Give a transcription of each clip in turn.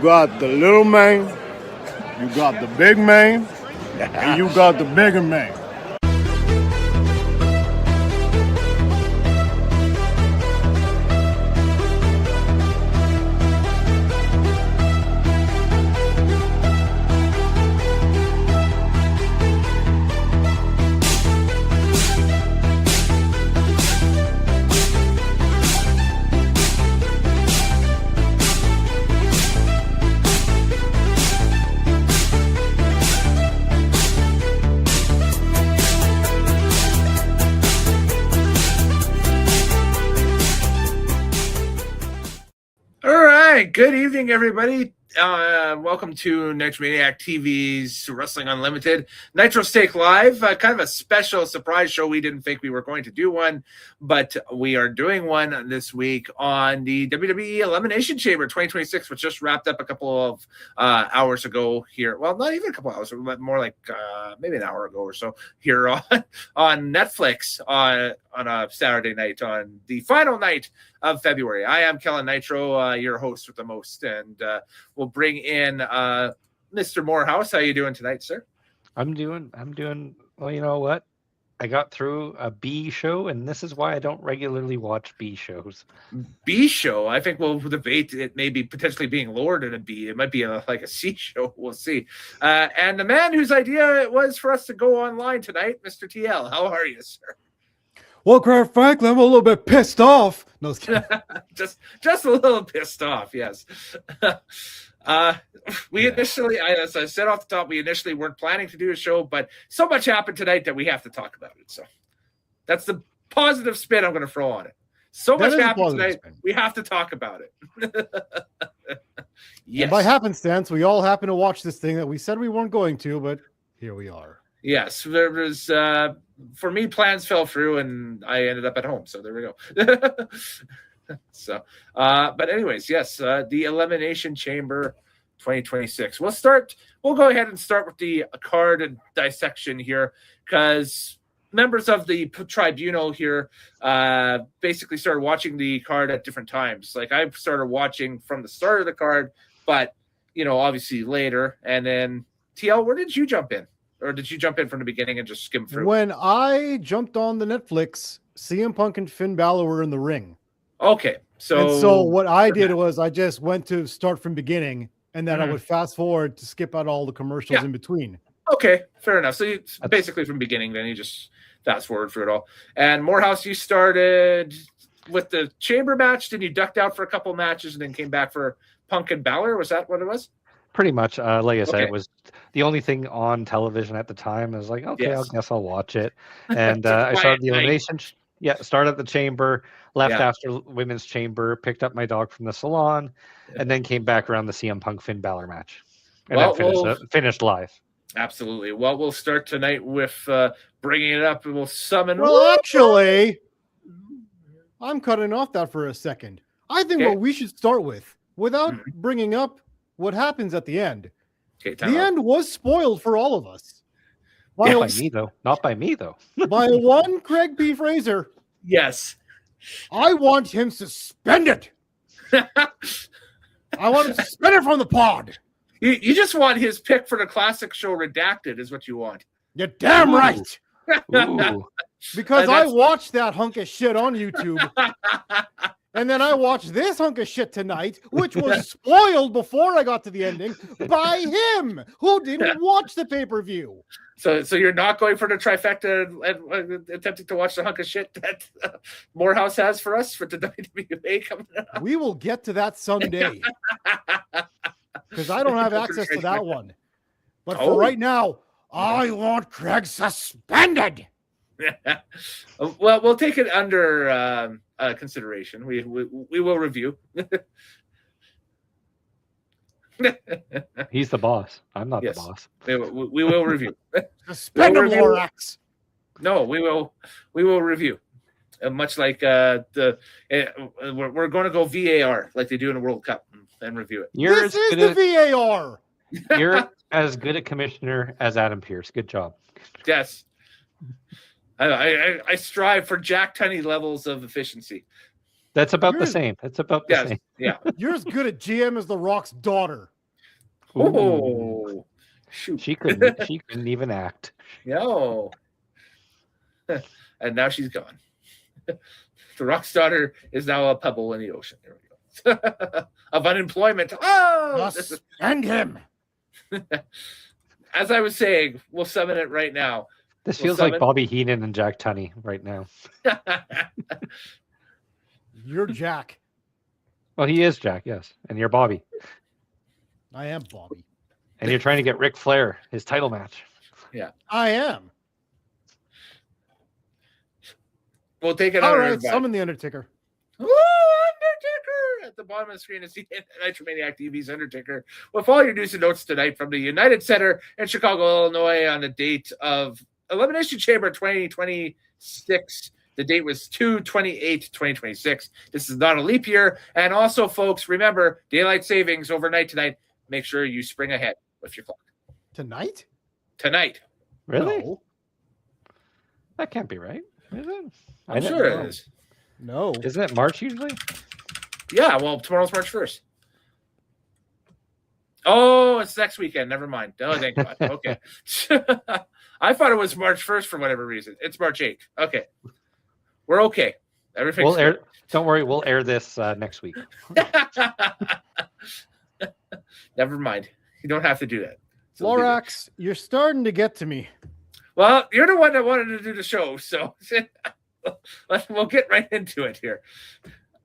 got the little man, you got the big man, and you got the bigger man. Good evening, everybody. Welcome to Nitromaniac TV's Wrestling Unlimited Nitrostake Live. Kind of a special surprise show. We didn't think we were going to do one, but we are doing one this week on the WWE Elimination Chamber 2026, which just wrapped up a couple of hours ago here. Well, not even a couple hours, but more like maybe an hour ago or so here on Netflix on a Saturday night on the final night of February. I am Kellen Nitro, your host with the most, and we'll bring in Mr. Morehouse. How you doing tonight, sir? I'm doing well. You know what? I got through a B show, and this is why I don't regularly watch B shows. B show? I think we'll debate it maybe potentially being lower than a B. It might be like a C show. We'll see. And the man whose idea it was for us to go online tonight, Mr. TL. How are you, sir? Well, quite frankly, I'm a little bit pissed off. No, just a little pissed off, yes. We initially, as I said off the top, we initially weren't planning to do a show, but so much happened tonight that we have to talk about it. So that's the positive spin I'm going to throw on it. So much happened tonight, we have to talk about it. Yes. And by happenstance, we all happen to watch this thing that we said we weren't going to, but here we are. Yes, there was, for me, plans fell through and I ended up at home. So there we go. So, but anyways, yes, the Elimination Chamber 2026. We'll go ahead and start with the card and dissection here, because members of the tribunal here basically started watching the card at different times. Like I started watching from the start of the card, but, obviously later. And then, TL, where did you jump in? Or did you jump in from the beginning and just skim through? When I jumped on the Netflix, CM Punk and Finn Balor were in the ring. Okay. So what I did was I just went to start from beginning, and then I would fast forward to skip out all the commercials in between. Okay, fair enough. So you basically from beginning, then you just fast forward through it all. And Morehouse, you started with the chamber match, then you ducked out for a couple matches and then came back for Punk and Balor. Was that what it was? Pretty much, like I said, it was the only thing on television at the time. I was like, okay, I guess I'll watch it. And I started the elimination. Started at the chamber, left after women's chamber, picked up my dog from the salon, and then came back around the CM Punk Finn Balor match. And then finished live. Absolutely. Well, we'll start tonight with bringing it up, and we'll summon. Well, actually, I'm cutting off that for a second. I think what we should start with, without bringing up what happens at the end. The end was spoiled for all of us. Not by me, though. Not by me, though. By one Craig P. Fraser. Yes. I want him suspended. I want him suspended from the pod. You just want his pick for the classic show redacted is what you want. You're damn right. Because I watched that hunk of shit on YouTube. And then I watched this hunk of shit tonight, which was spoiled before I got to the ending by him, who didn't watch the pay-per-view. So you're not going for the trifecta and attempting to watch the hunk of shit that Morehouse has for us for the WWE coming up? We will get to that someday. Because I don't have access to that one. But for right now, I want Craig suspended. Well, we'll take it under consideration. We will review. He's the boss. I'm not the boss. We will review. Suspend him, Lorax. No, we will review. Much like we're going to go VAR like they do in the World Cup and review it. This is the VAR. You're as good a commissioner as Adam Pearce. Good job. Yes. I strive for Jack Tunney levels of efficiency. That's about the same. That's about the same. Yeah. You're as good at GM as The Rock's daughter. Oh, shoot! She couldn't even act. No. And now she's gone. The Rock's daughter is now a pebble in the ocean. There we go. Of unemployment. Oh, and him. As I was saying, we'll summon it right now. This feels like Bobby Heenan and Jack Tunney right now. You're Jack. Well, he is Jack, yes. And you're Bobby. I am Bobby. And you're trying to get Ric Flair his title match. Yeah. I am. We'll take it. All right, summon the Undertaker. Ooh, Undertaker! At the bottom of the screen is the Nitromaniac TV's Undertaker with all your news and notes tonight from the United Center in Chicago, Illinois on the date of Elimination Chamber 2026. The date was 2/28/2026. This is not a leap year. And also, folks, remember, daylight savings overnight tonight. Make sure you spring ahead with your clock. Tonight? Tonight. Really? No. That can't be right. Is it? I'm sure it is. No. Isn't it March usually? Yeah, well, tomorrow's March 1st. Oh, it's next weekend. Never mind. Oh, thank God. Okay. I thought it was March 1st for whatever reason. It's March 8th. Okay. We're okay. Everything's we'll air. Don't worry, we'll air this next week. Never mind. You don't have to do that. So Lorax, you're starting to get to me. Well, you're the one that wanted to do the show, so we'll get right into it here.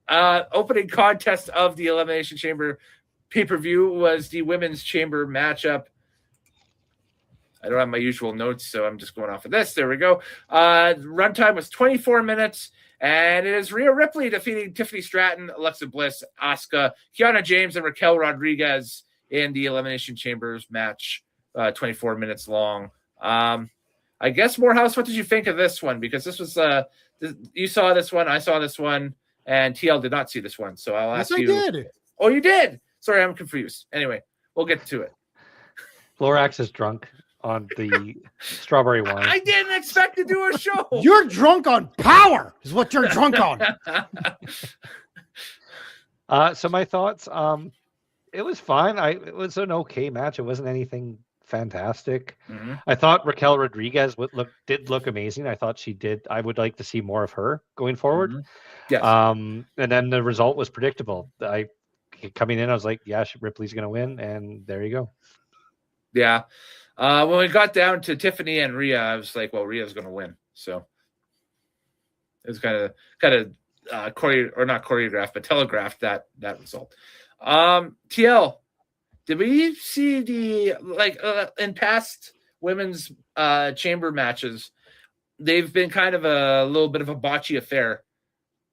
Opening contest of the Elimination Chamber pay-per-view was the Women's Chamber matchup. I don't have my usual notes, so I'm just going off of this. There we go. Runtime was 24 minutes, and it is Rhea Ripley defeating Tiffany Stratton, Alexa Bliss, Asuka, Kiana James, and Raquel Rodriguez in the Elimination Chambers match, 24 minutes long. I guess, Morehouse, what did you think of this one? Because this was, you saw this one, I saw this one, and TL did not see this one. So I'll ask you. Yes, I did. Oh, you did? Sorry, I'm confused. Anyway, we'll get to it. Lorax is drunk on the strawberry wine. I didn't expect to do a show. You're drunk on power, is what you're drunk on. So my thoughts, it was fine. It was an okay match. It wasn't anything fantastic. Mm-hmm. I thought Raquel Rodriguez did look amazing. I thought she did. I would like to see more of her going forward. Mm-hmm. Yes. And then the result was predictable. Coming in, I was like, yeah, Ripley's going to win, and there you go. Yeah. When we got down to Tiffany and Rhea, I was like, well, Rhea's going to win. So it was kind of not choreographed, but telegraphed that result. TL, did we see the in past women's chamber matches? They've been kind of a little bit of a botchy affair.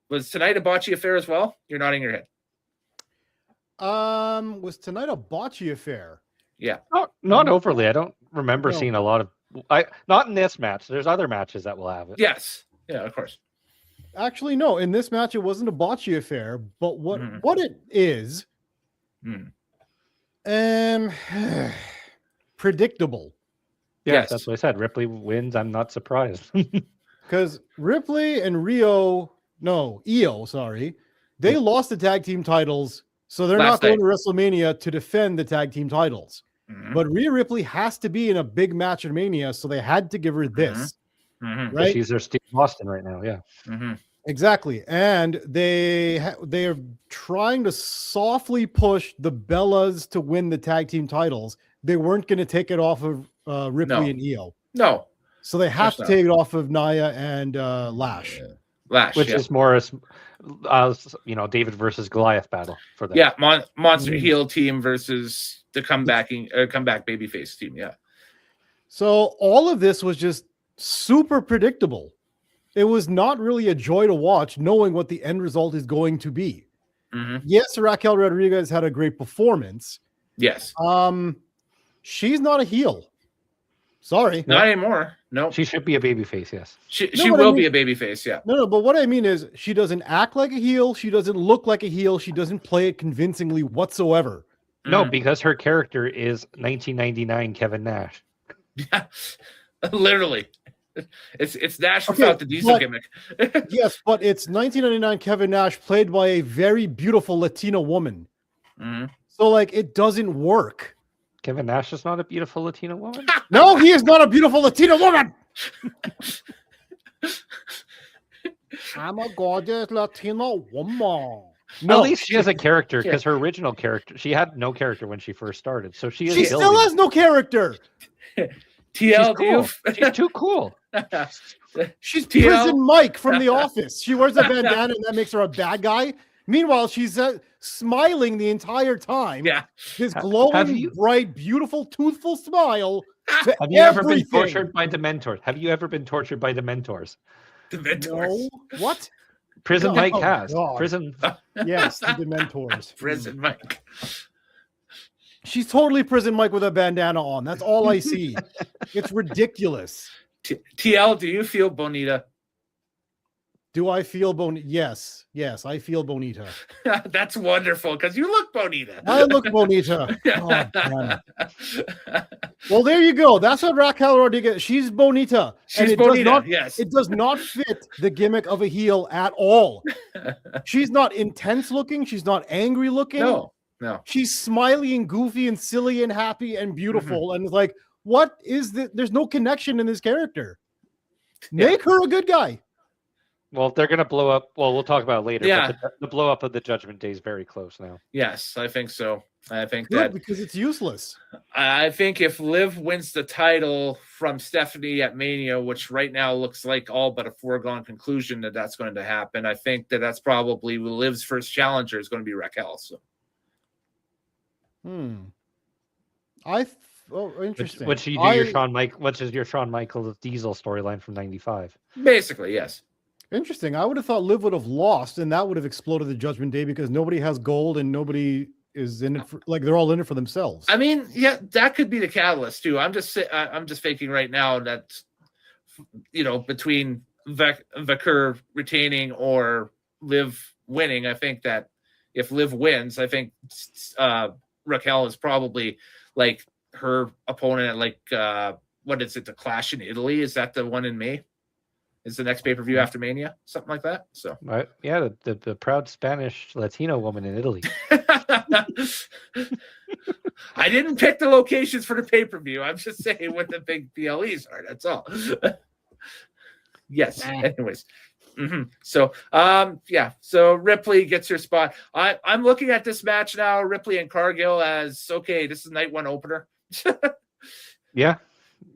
Was tonight a botchy affair as well? You're nodding your head. Was tonight a botchy affair? Yeah. Not overly. I don't remember seeing a lot of. Not in this match. There's other matches that will have it. Yes. Yeah, of course. Actually, no. In this match, it wasn't a botchy affair. But what it is, predictable. Yes, that's what I said. Ripley wins. I'm not surprised. Because Ripley and Io, they lost the tag team titles, so they're not going to WrestleMania to defend the tag team titles. Mm-hmm. But Rhea Ripley has to be in a big match at Mania, so they had to give her this. Mm-hmm. Right? She's their Steve Austin right now, yeah. Mm-hmm. Exactly. And they are trying to softly push the Bellas to win the tag team titles. They weren't going to take it off of Ripley and Io. No. So they have to take it off of Nia and Lash. Which is more David versus Goliath battle for them. Yeah, monster heel team versus the comeback babyface team. Yeah. So all of this was just super predictable. It was not really a joy to watch, knowing what the end result is going to be. Mm-hmm. Yes, Raquel Rodriguez had a great performance. Yes. She's not a heel. Sorry. Not anymore. No. She should be a babyface, yes. She will be a babyface, yeah. No, but what I mean is she doesn't act like a heel. She doesn't look like a heel. She doesn't play it convincingly whatsoever. No, because her character is 1999 Kevin Nash. Yeah, literally. It's Nash without the diesel gimmick. Yes, but it's 1999 Kevin Nash played by a very beautiful Latina woman. Mm-hmm. So, it doesn't work. Kevin Nash is not a beautiful Latino woman? No, he is not a beautiful Latino woman. I'm a gorgeous Latino woman. No, at least she has a character, because her original character, she had no character when she first started. So she still has no character. TL, cool. She's too cool. She's Prison Mike from The Office. She wears a bandana and that makes her a bad guy. Meanwhile, she's smiling the entire time. Yeah. This glowing, bright, beautiful, toothful smile. Have you ever been tortured by Dementors? Have you ever been tortured by Dementors? Dementors? No. What? Prison Mike has. God. Prison. Yes, the Dementors. Prison Mike. She's totally Prison Mike with a bandana on. That's all I see. It's ridiculous. TL, do you feel bonita? Do I feel bonita? Yes, I feel bonita. That's wonderful, because you look bonita. I look bonita. Oh, damn it. Well, there you go. That's what Raquel Rodriguez. She's bonita. She's and bonita. Yes, it does not fit the gimmick of a heel at all. She's not intense looking. She's not angry looking. No. She's smiley and goofy and silly and happy and beautiful. And it's like, what is this? There's no connection in this character. Make her a good guy. Well, they're going to blow up. Well, we'll talk about it later. Yeah. But the blow up of the Judgment Day is very close now. Yes, I think so. I think Good, that because it's useless. I think if Liv wins the title from Stephanie at Mania, which right now looks like all but a foregone conclusion that that's going to happen, I think that that's probably Liv's first challenger is going to be Raquel. So. Interesting. Which you do your Shawn Michaels, which is your Shawn Michaels Diesel storyline from '95. Basically, yes. Interesting. I would have thought Liv would have lost, and that would have exploded the Judgment Day because nobody has gold and nobody is in it for, like, they're all in it for themselves. I mean, yeah, that could be the catalyst too. I'm just thinking right now that, you know, between Vakur retaining or Liv winning, I think that if Liv wins, I think Raquel is probably like her opponent at like what is it, the Clash in Italy? Is that the one in May? Is the next pay-per-view after Mania? Something like that. So right. Yeah, the proud Spanish Latino woman in Italy. I didn't pick the locations for the pay-per-view. I'm just saying what the big PLEs are. That's all. Yes. Anyways. So so Ripley gets her spot. I'm looking at this match now, Ripley and Cargill, as okay, this is night one opener. Yeah.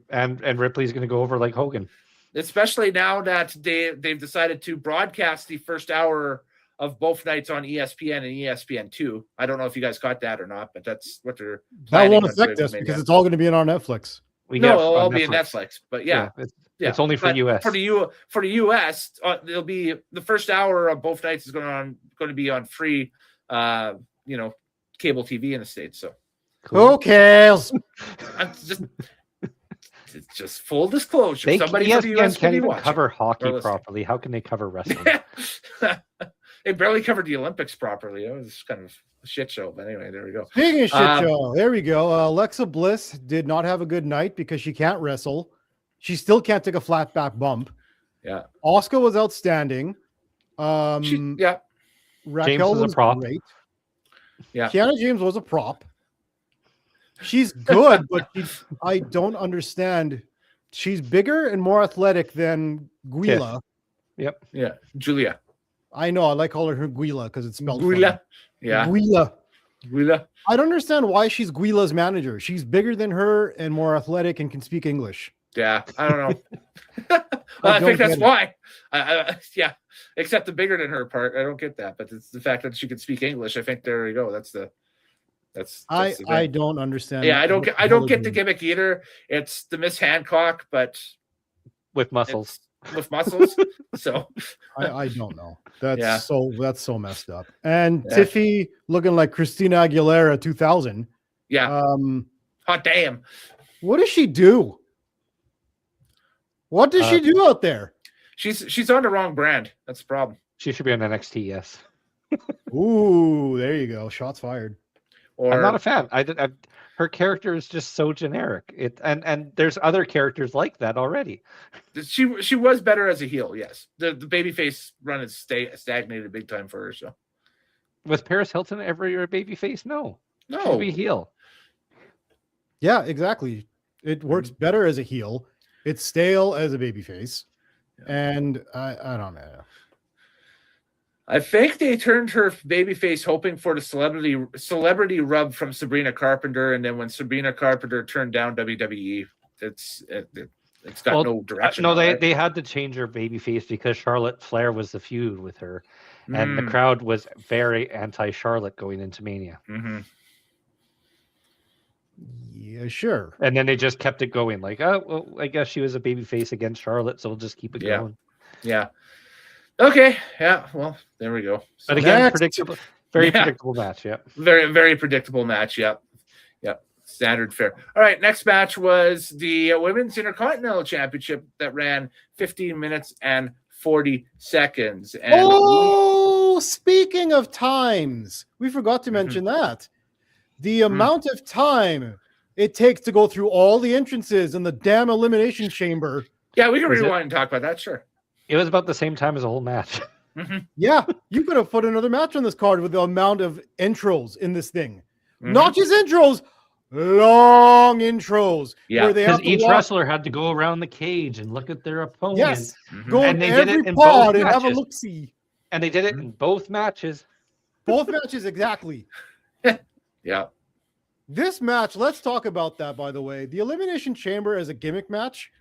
And Ripley's gonna go over like Hogan. Especially now that they've decided to broadcast the first hour of both nights on ESPN and ESPN2. I don't know if you guys caught that or not, but that's what they're planning. That won't affect us because it's all going to be on Netflix. It'll all be on Netflix. But it's only for US. For the US, it'll be the first hour of both nights is going to be on free, cable TV in the States. So who cares? It's just full disclosure. Somebody ESPN from the US can't even cover hockey properly. How can they cover wrestling? They barely covered the Olympics properly. It was kind of a shit show. But anyway, there we go. Speaking of shit show, there we go. Alexa Bliss did not have a good night because she can't wrestle. She still can't take a flat back bump. Yeah. Asuka was outstanding. Raquel was a prop. Great. Yeah. Kiana James was a prop. She's good, but I don't understand. She's bigger and more athletic than Guila. Yep. Yeah. Julia. I know. I like calling her Guila because it's spelled Guila. funny. Yeah. Guila. I don't understand why she's Guila's manager. She's bigger than her and more athletic and can speak English. Yeah. I don't know. I think that's why. Yeah. Except the bigger than her part. I don't get that. But it's the fact that she can speak English. I think there you go. That's I don't understand. Yeah, I don't get the gimmick either. It's the Miss Hancock, but with muscles. So I don't know. That's so messed up. And Tiffy looking like Christina Aguilera 2000. Yeah. Hot damn. What does she do? What does she do out there? She's on the wrong brand. That's the problem. She should be on NXT. Yes. Ooh, there you go. Shots fired. I'm not a fan. Her character is just so generic. And there's other characters like that already. She was better as a heel, yes. The babyface run is stagnated big time for her. So, was Paris Hilton ever a babyface? No. She'd be heel. Yeah, exactly. It works better as a heel. It's stale as a babyface. And I don't know. I think they turned her babyface hoping for the celebrity rub from Sabrina Carpenter, and then when Sabrina Carpenter turned down WWE, it's got no direction. No, they had to change her babyface because Charlotte Flair was the feud with her, and the crowd was very anti-Charlotte going into Mania. Mm-hmm. Yeah, sure. And then they just kept it going, like, oh, well, I guess she was a babyface against Charlotte, so we'll just keep it going. Yeah. Okay. Yeah. Well, there we go. But again, predictable, predictable match. Yeah. Very, very predictable match. Yep. Standard fare. All right. Next match was the Women's Intercontinental Championship that ran 15 minutes and 40 seconds. And speaking of times, we forgot to mention that. The amount of time it takes to go through all the entrances in the damn Elimination Chamber. Yeah, we can rewind and talk about that. Sure. It was about the same time as the whole match. Yeah, you could have put another match on this card with the amount of intros in this thing. Not just intros, long intros. Yeah, because each wrestler had to go around the cage and look at their opponent. Yes, go and they did it in pod and have a look-see. And they did it in both matches. Both matches, exactly. Yeah. This match, let's talk about that, by the way. The Elimination Chamber as a gimmick match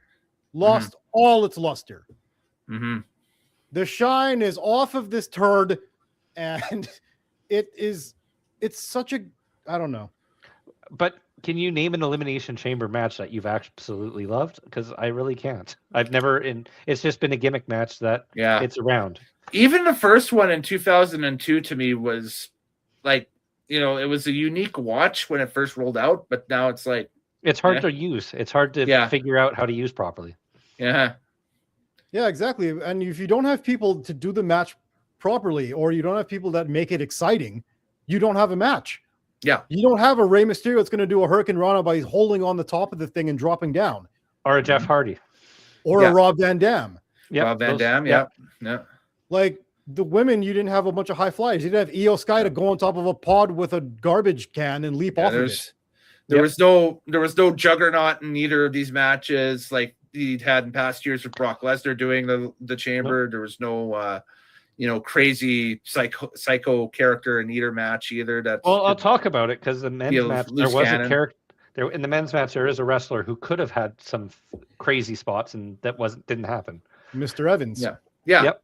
lost all its luster. The shine is off of this turd, and it's such a, I don't know. But can you name an Elimination Chamber match that you've absolutely loved? Because I really can't. I've never, it's just been a gimmick match that it's around. Even the first one in 2002 to me was like, it was a unique watch when it first rolled out, but now it's like, it's hard to use. It's hard to figure out how to use properly. Yeah, exactly. And if you don't have people to do the match properly, or you don't have people that make it exciting, you don't have a match. Yeah. You don't have a Rey Mysterio that's going to do a Hurricane Rana by holding on the top of the thing and dropping down. Or a Jeff Hardy. Or a Rob Van Dam. Yep. Rob Van Dam, yeah. Like the women, you didn't have a bunch of high flyers. You didn't have Io Sky to go on top of a pod with a garbage can and leap off of it. There was no juggernaut in either of these matches. Like he'd had in past years with Brock Lesnar doing the chamber. There was no crazy psycho character in either match either. I'll talk about it because the men's match there was a character there in the men's match. There is a wrestler who could have had some crazy spots, and that didn't happen. Mr. Evans. Yeah.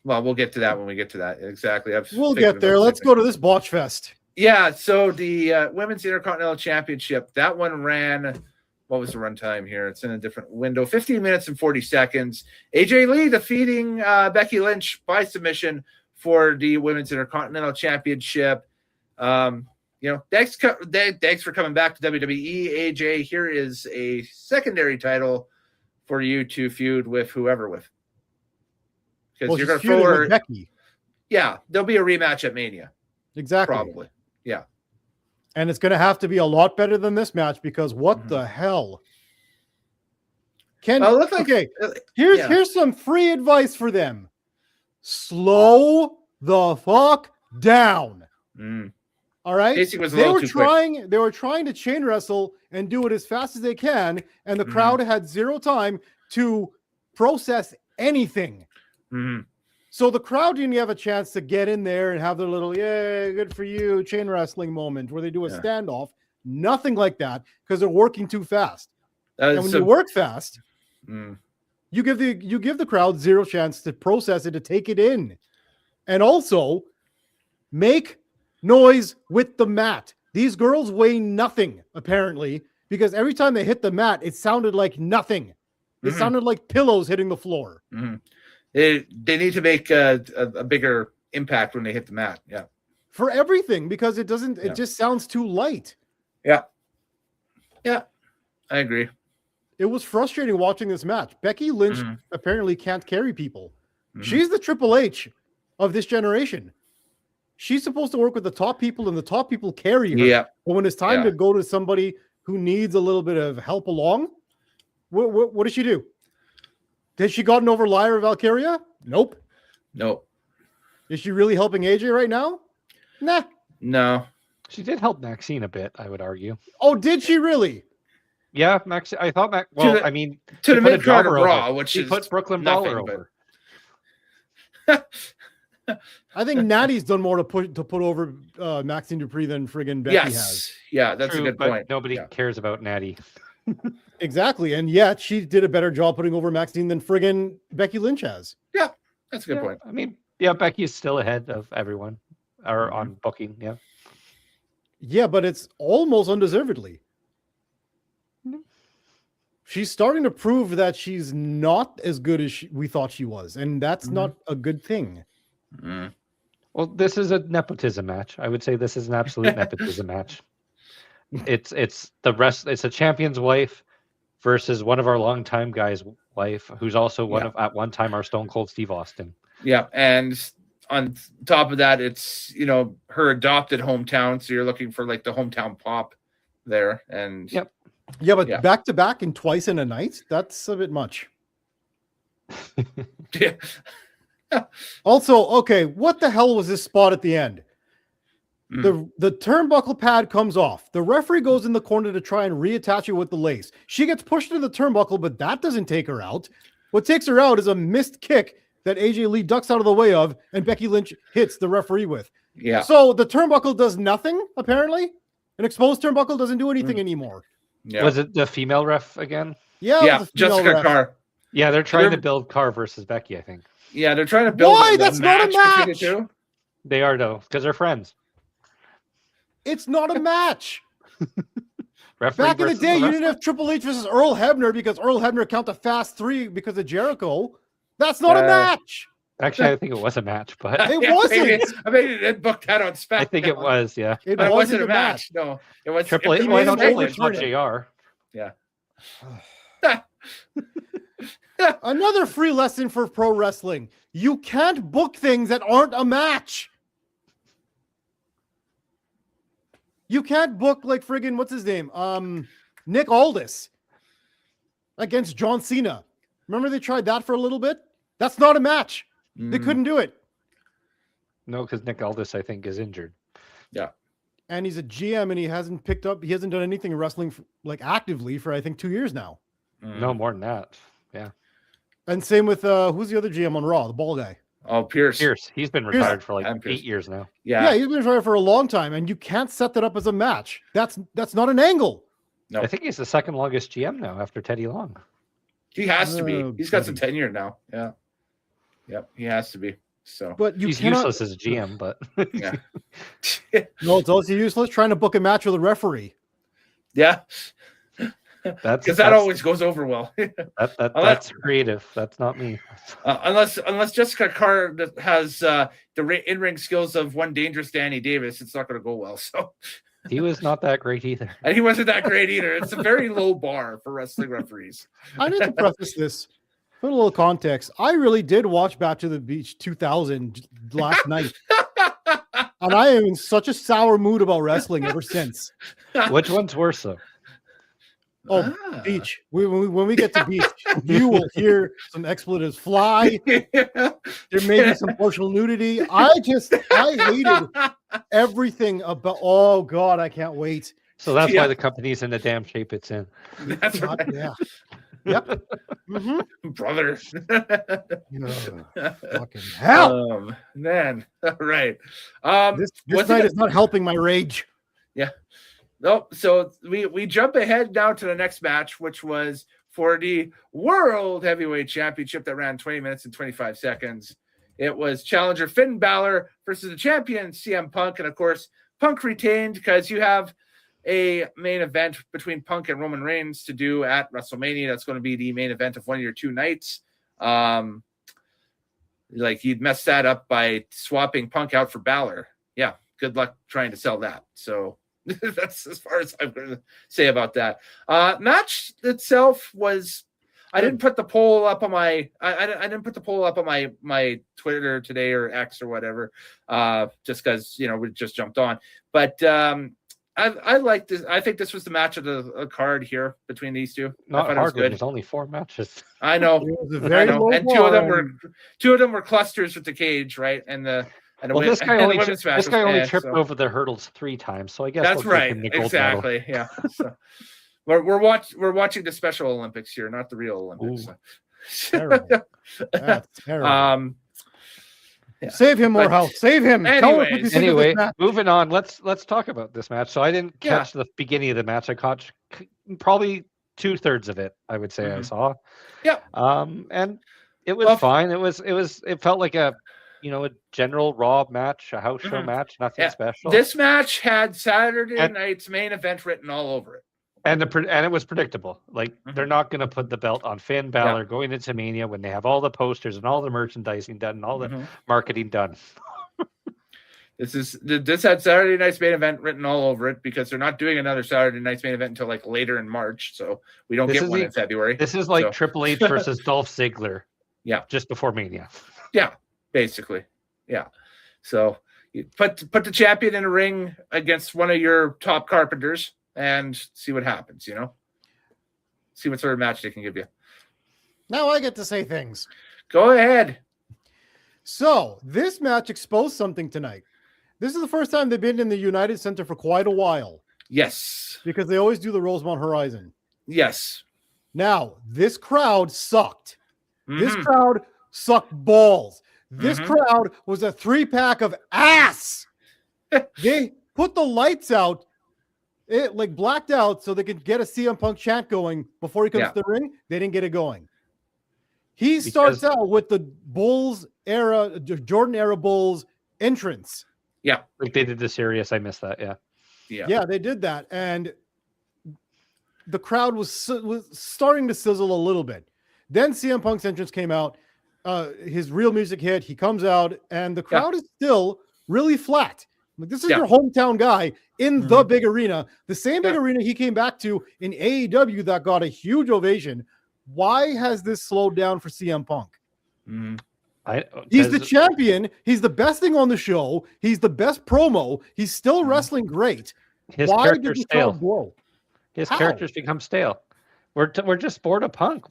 Well, we'll get to that when we get to that. Exactly. We'll get there. Let's go to this botch fest. Yeah. So the Women's Intercontinental Championship, that one ran. What was the runtime here? It's in a different window. 15 minutes and 40 seconds. AJ Lee defeating Becky Lynch by submission for the Women's Intercontinental Championship. Thanks for coming back to WWE, AJ. Here is a secondary title for you to feud with whoever with. Because you're going to throw her. Becky. Yeah, there'll be a rematch at Mania. Exactly. Probably. Yeah. And it's going to have to be a lot better than this match because what the hell? Here's some free advice for them. Slow the fuck down. All right. They were trying to chain wrestle and do it as fast as they can, and the crowd had zero time to process anything. So the crowd didn't have a chance to get in there and have their little, good for you, chain wrestling moment where they do a standoff. Nothing like that because they're working too fast. And when you work fast, you give the crowd zero chance to process it, to take it in. And also make noise with the mat. These girls weigh nothing, apparently, because every time they hit the mat, it sounded like nothing. It sounded like pillows hitting the floor. They need to make a bigger impact when they hit the mat. Yeah. For everything, because it doesn't, it just sounds too light. Yeah. Yeah. I agree. It was frustrating watching this match. Becky Lynch apparently can't carry people. She's the Triple H of this generation. She's supposed to work with the top people, and the top people carry her. Yeah. But when it's time to go to somebody who needs a little bit of help along, what does she do? Has she gotten over Lyra Valkyria? Nope. Nope. Is she really helping AJ right now? Nah. No. She did help Maxine a bit, I would argue. Oh, did she really? Yeah, Maxine. I thought I mean, to the mid card of Raw, which she is put Brooklyn Brawler over. I think Natty's done more to put over Maxine Dupree than friggin' Becky has. Yeah, that's a good point. Nobody cares about Natty. Exactly, and yet she did a better job putting over Maxine than friggin' Becky Lynch has. Yeah, that's a good point. I mean, Becky is still ahead of everyone, or on booking. Yeah. Yeah, but it's almost undeservedly. She's starting to prove that she's not as good as we thought she was, and that's not a good thing. Well, this is a nepotism match. I would say this is an absolute nepotism match. It's a champion's wife versus one of our longtime guys' wife, who's also at one time our Stone Cold Steve Austin. Yeah, and on top of that, it's her adopted hometown, so you're looking for like the hometown pop there, and but back to back and twice in a night, that's a bit much. Yeah. Also, okay, what the hell was this spot at the end? The turnbuckle pad comes off. The referee goes in the corner to try and reattach it with the lace. She gets pushed into the turnbuckle, but that doesn't take her out. What takes her out is a missed kick that AJ Lee ducks out of the way of, and Becky Lynch hits the referee with. Yeah. So the turnbuckle does nothing, apparently. An exposed turnbuckle doesn't do anything anymore. Yeah. Was it the female ref again? Yeah, Jessica Carr. Yeah, they're trying to build Carr versus Becky, I think. Yeah, they're trying to build. Why? That's not a match. The two. They are though, because they're friends. It's not a match. Back in the day, you didn't have Triple H versus Earl Hebner because Earl Hebner count the fast 3 because of Jericho. That's not a match. Actually, I think it was a match, but it wasn't. I mean, it booked that on SmackDown. I think it was, yeah. It wasn't a match. No, it was Triple H. Well, Triple H not JR. Yeah. Another free lesson for pro wrestling. You can't book things that aren't a match. You can't book like friggin' what's his name? Nick Aldis against John Cena. Remember they tried that for a little bit? That's not a match. They couldn't do it. No, because Nick Aldis, I think, is injured. Yeah. And he's a GM and he hasn't done anything in wrestling like actively for I think 2 years now. No, more than that. Yeah. And same with who's the other GM on Raw, the ball guy. Oh, Pierce. He's been retired for like 8 years now. Yeah, he's been retired for a long time, and you can't set that up as a match. That's not an angle. No. I think he's the second longest GM now after Teddy Long. He has to be. He's got some tenure now. Yeah. Yep, he has to be. So, but he's useless as a GM, but yeah. No, it's also useless trying to book a match with a referee. Yeah. Because that always goes over well. That's creative. That's not me. Unless Jessica Carr has the in-ring skills of one dangerous Danny Davis, it's not going to go well. So he was not that great either. And he wasn't that great either. It's a very low bar for wrestling referees. I need to preface this. Put a little context. I really did watch Back to the Beach 2000 last night. And I am in such a sour mood about wrestling ever since. Which one's worse, though? Oh, Beach. When we get to Beach, you will hear some expletives fly. There may be some partial nudity. I hated everything about. Oh God, I can't wait. So that's why the company's in the damn shape it's in. That's right. Yeah. Yep. Brother. Fucking hell. Man. All right. This night is not helping my rage. Yeah. Nope. So we jump ahead now to the next match, which was for the World Heavyweight Championship that ran 20 minutes and 25 seconds. It was challenger Finn Balor versus the champion CM Punk. And of course, Punk retained because you have a main event between Punk and Roman Reigns to do at WrestleMania. That's going to be the main event of one of your 2 nights. Like you'd mess that up by swapping Punk out for Balor. Yeah. Good luck trying to sell that. So that's as far as I'm going to say about that. Match itself was. I didn't put the poll up on my. I didn't put the poll up on my Twitter today or X or whatever. Just because we just jumped on. But I like this. I think this was the match of the card here between these two. Not hard. There's only 4 matches. I know. I know. And two of them were clusters with the cage, right? And the And well, this guy only tripped so. over the hurdles 3 times, so I guess that's we'll right. give him the gold Exactly. medal. Yeah. So we're watching the Special Olympics here, not the real Olympics. So. Terrible. That's terrible. Yeah. Save him, Morehouse. Save him. Anyway, moving on. Let's talk about this match. So I didn't catch the beginning of the match. I caught probably 2/3 of it. I would say I saw. Yeah. And it was fine. It felt like a general Raw match, a house show match, nothing special. This match had Saturday night's main event written all over it. And it was predictable. Like they're not going to put the belt on Finn Balor going into Mania when they have all the posters and all the merchandising done and all the marketing done. This had Saturday night's main event written all over it because they're not doing another Saturday night's main event until like later in March, so we don't get one in February. This is like Triple H versus Dolph Ziggler. Yeah, just before Mania. Yeah, basically. Yeah, so you put the champion in a ring against one of your top carpenters and see what happens. See what sort of match they can give you. Now I get to say things. Go ahead. So this match exposed something tonight. This is the first time they've been in the United Center for quite a while. Yes. Because they always do the Rosemont Horizon. Yes. Now, this crowd sucked. This crowd sucked balls. This crowd was a 3-pack of ass. They put the lights out, it blacked out so they could get a CM Punk chant going before he comes to the ring. They didn't get it going. He starts out with the Bulls era, Jordan era Bulls entrance. Yeah. Like they did the Sirius. I missed that. Yeah. Yeah, they did that. And the crowd was starting to sizzle a little bit. Then CM Punk's entrance came out. His real music hit. He comes out, and the crowd is still really flat. Like, this is your hometown guy in the big arena, the same big arena he came back to in AEW that got a huge ovation. Why has this slowed down for CM Punk? He's the champion. He's the best thing on the show. He's the best promo. He's still wrestling great. Why did the crowd blow? His characters become stale. We're just bored of Punk.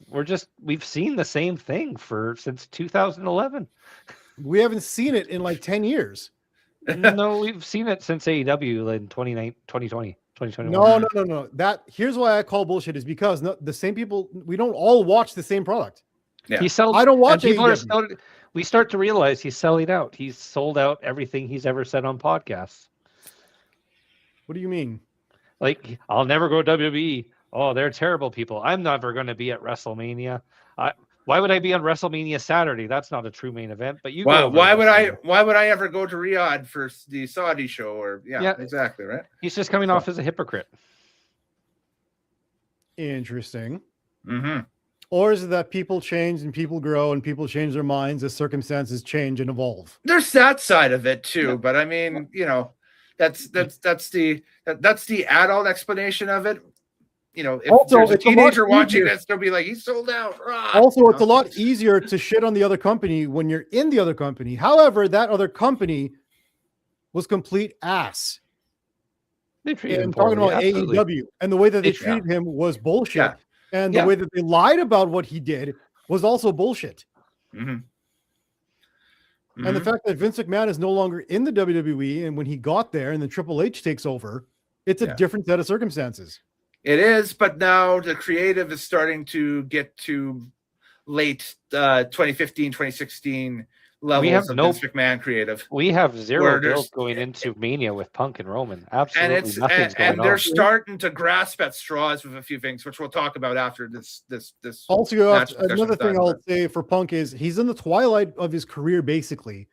We've seen the same thing since 2011. We haven't seen it in like 10 years. No, we've seen it since AEW in 2020, 2021. No. Here's why I call bullshit is because the same people, we don't all watch the same product. Yeah. I don't watch AEW. We start to realize he's selling out. He's sold out everything he's ever said on podcasts. What do you mean? Like, I'll never go WWE. Oh, they're terrible people. I'm never going to be at WrestleMania. Why would I be on WrestleMania Saturday? That's not a true main event. But why would I ever go to Riyadh for the Saudi show? Or exactly right. He's just coming off as a hypocrite. Interesting. Or is it that people change and people grow and people change their minds as circumstances change and evolve? There's that side of it too, but I mean, that's the adult explanation of it. If also, there's a teenager watching this, they'll be like, he's sold out. Also, it's a lot easier to shit on the other company when you're in the other company. However, that other company was complete ass. They treated him talking about AEW, and the way that they treated him was bullshit. Yeah. And the way that they lied about what he did was also bullshit. And the fact that Vince McMahon is no longer in the WWE, and when he got there and then Triple H takes over, it's a different set of circumstances. It is, but now the creative is starting to get to late 2015, 2016 levels of Vince McMahon creative. We have zero build going into Mania with Punk and Roman. Absolutely nothing's going on. And they're starting to grasp at straws with a few things, which we'll talk about after this. Also, another thing I'll say for Punk is he's in the twilight of his career, basically.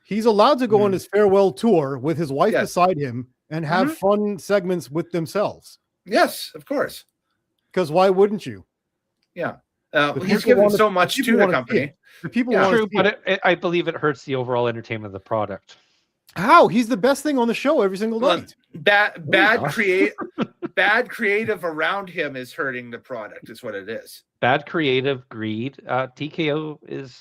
He's allowed to go on his farewell tour with his wife beside him and have fun segments with themselves. Yes, of course. Because why wouldn't you? Yeah. He's given so much to the company. The people want true, but I believe it hurts the overall entertainment of the product. How? He's the best thing on the show every single night. Bad creative around him is hurting the product, is what it is. Bad creative, greed. TKO is...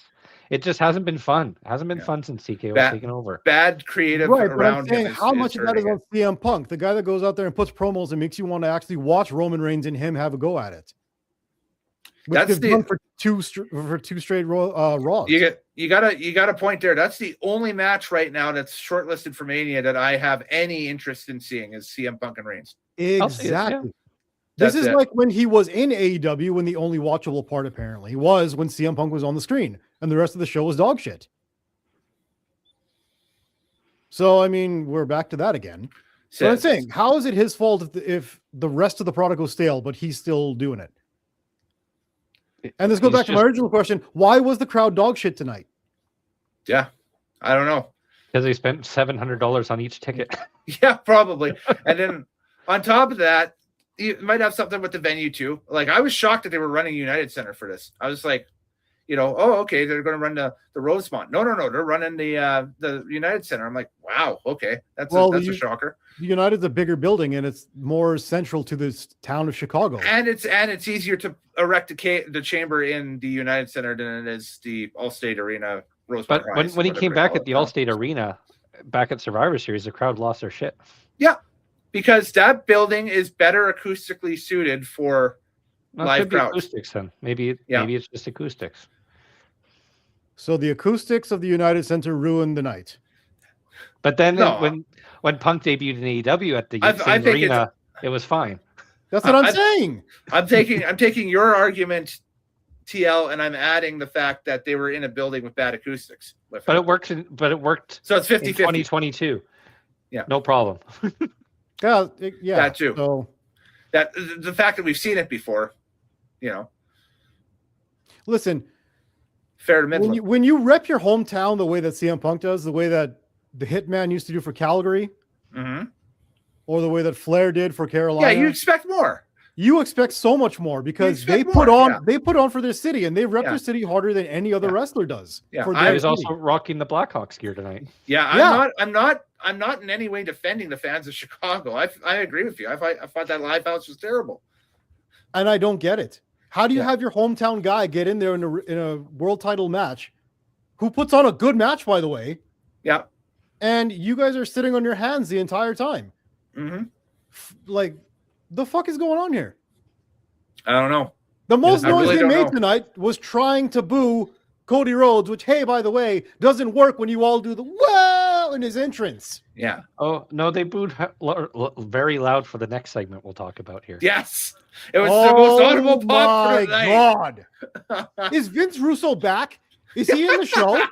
It just hasn't been fun. It hasn't been fun since TKO was taken over. Bad creative around him. How much of that is on CM Punk, the guy that goes out there and puts promos and makes you want to actually watch Roman Reigns and him have a go at it? Which that's done for two straight Raws. You You got a point there. That's the only match right now that's shortlisted for Mania that I have any interest in seeing is CM Punk and Reigns. Exactly. This is like when he was in AEW, when the only watchable part apparently was when CM Punk was on the screen and the rest of the show was dog shit. So, I mean, we're back to that again. So I'm saying, how is it his fault if the rest of the product goes stale, but he's still doing it? And let's go back to my original question. Why was the crowd dog shit tonight? Yeah, I don't know. Because they spent $700 on each ticket. Yeah, probably. And then on top of that, you might have something with the venue too. Like, I was shocked that they were running United Center for this. I was like, okay, they're going to run the Rosemont. No, they're running the United Center. I'm like, wow, okay, that's a shocker. United's a bigger building and it's more central to this town of Chicago. And it's easier to erect the chamber in the United Center than it is the Allstate Arena. But when he came back at the Allstate Arena, back at Survivor Series, the crowd lost their shit. Yeah, because that building is better acoustically suited for live crowds. Acoustics, then maybe it's just acoustics. So the acoustics of the United Center ruined the night. But then when Punk debuted in AEW at the same arena, it was fine. That's what I'm saying. I'm taking your argument, TL, and I'm adding the fact that they were in a building with bad acoustics. But it worked. So it's 50-50. 2022. Yeah, no problem. Yeah, that too. So that the fact that we've seen it before, Listen, fair to Midland. When you rep your hometown the way that CM Punk does, the way that the Hitman used to do for Calgary, or the way that Flair did for Carolina, you expect more. You expect so much more because they put on for their city and they rep their city harder than any other wrestler does. Yeah, I was also rocking the Blackhawks gear tonight. Yeah, I'm not in any way defending the fans of Chicago. I agree with you. I thought that live house was terrible, and I don't get it. How do you have your hometown guy get in there in a world title match, who puts on a good match, by the way? Yeah, and you guys are sitting on your hands the entire time. Like, the fuck is going on here? I don't know. The most noise they made tonight was trying to boo Cody Rhodes, which, hey, by the way, doesn't work when you all do the wow in his entrance. Yeah. Oh, no, they booed very loud for the next segment we'll talk about here. Yes. It was the most audible pop for the night. God. Is Vince Russo back? Is he in the show?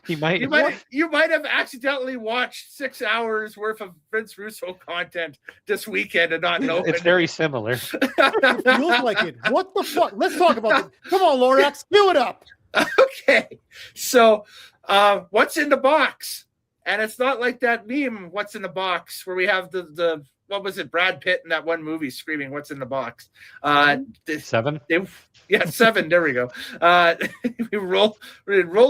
He might. You might have accidentally watched 6 hours worth of Vince Russo content this weekend and not know. It's very similar. It feels like it. What the fuck? Let's talk about it. Come on, Lorax, cue it up. Okay. So, what's in the box? And it's not like that meme, "What's in the box," where we have the what was it, Brad Pitt in that one movie screaming, "What's in the box?" 7. Yeah, 7. There we go. We roll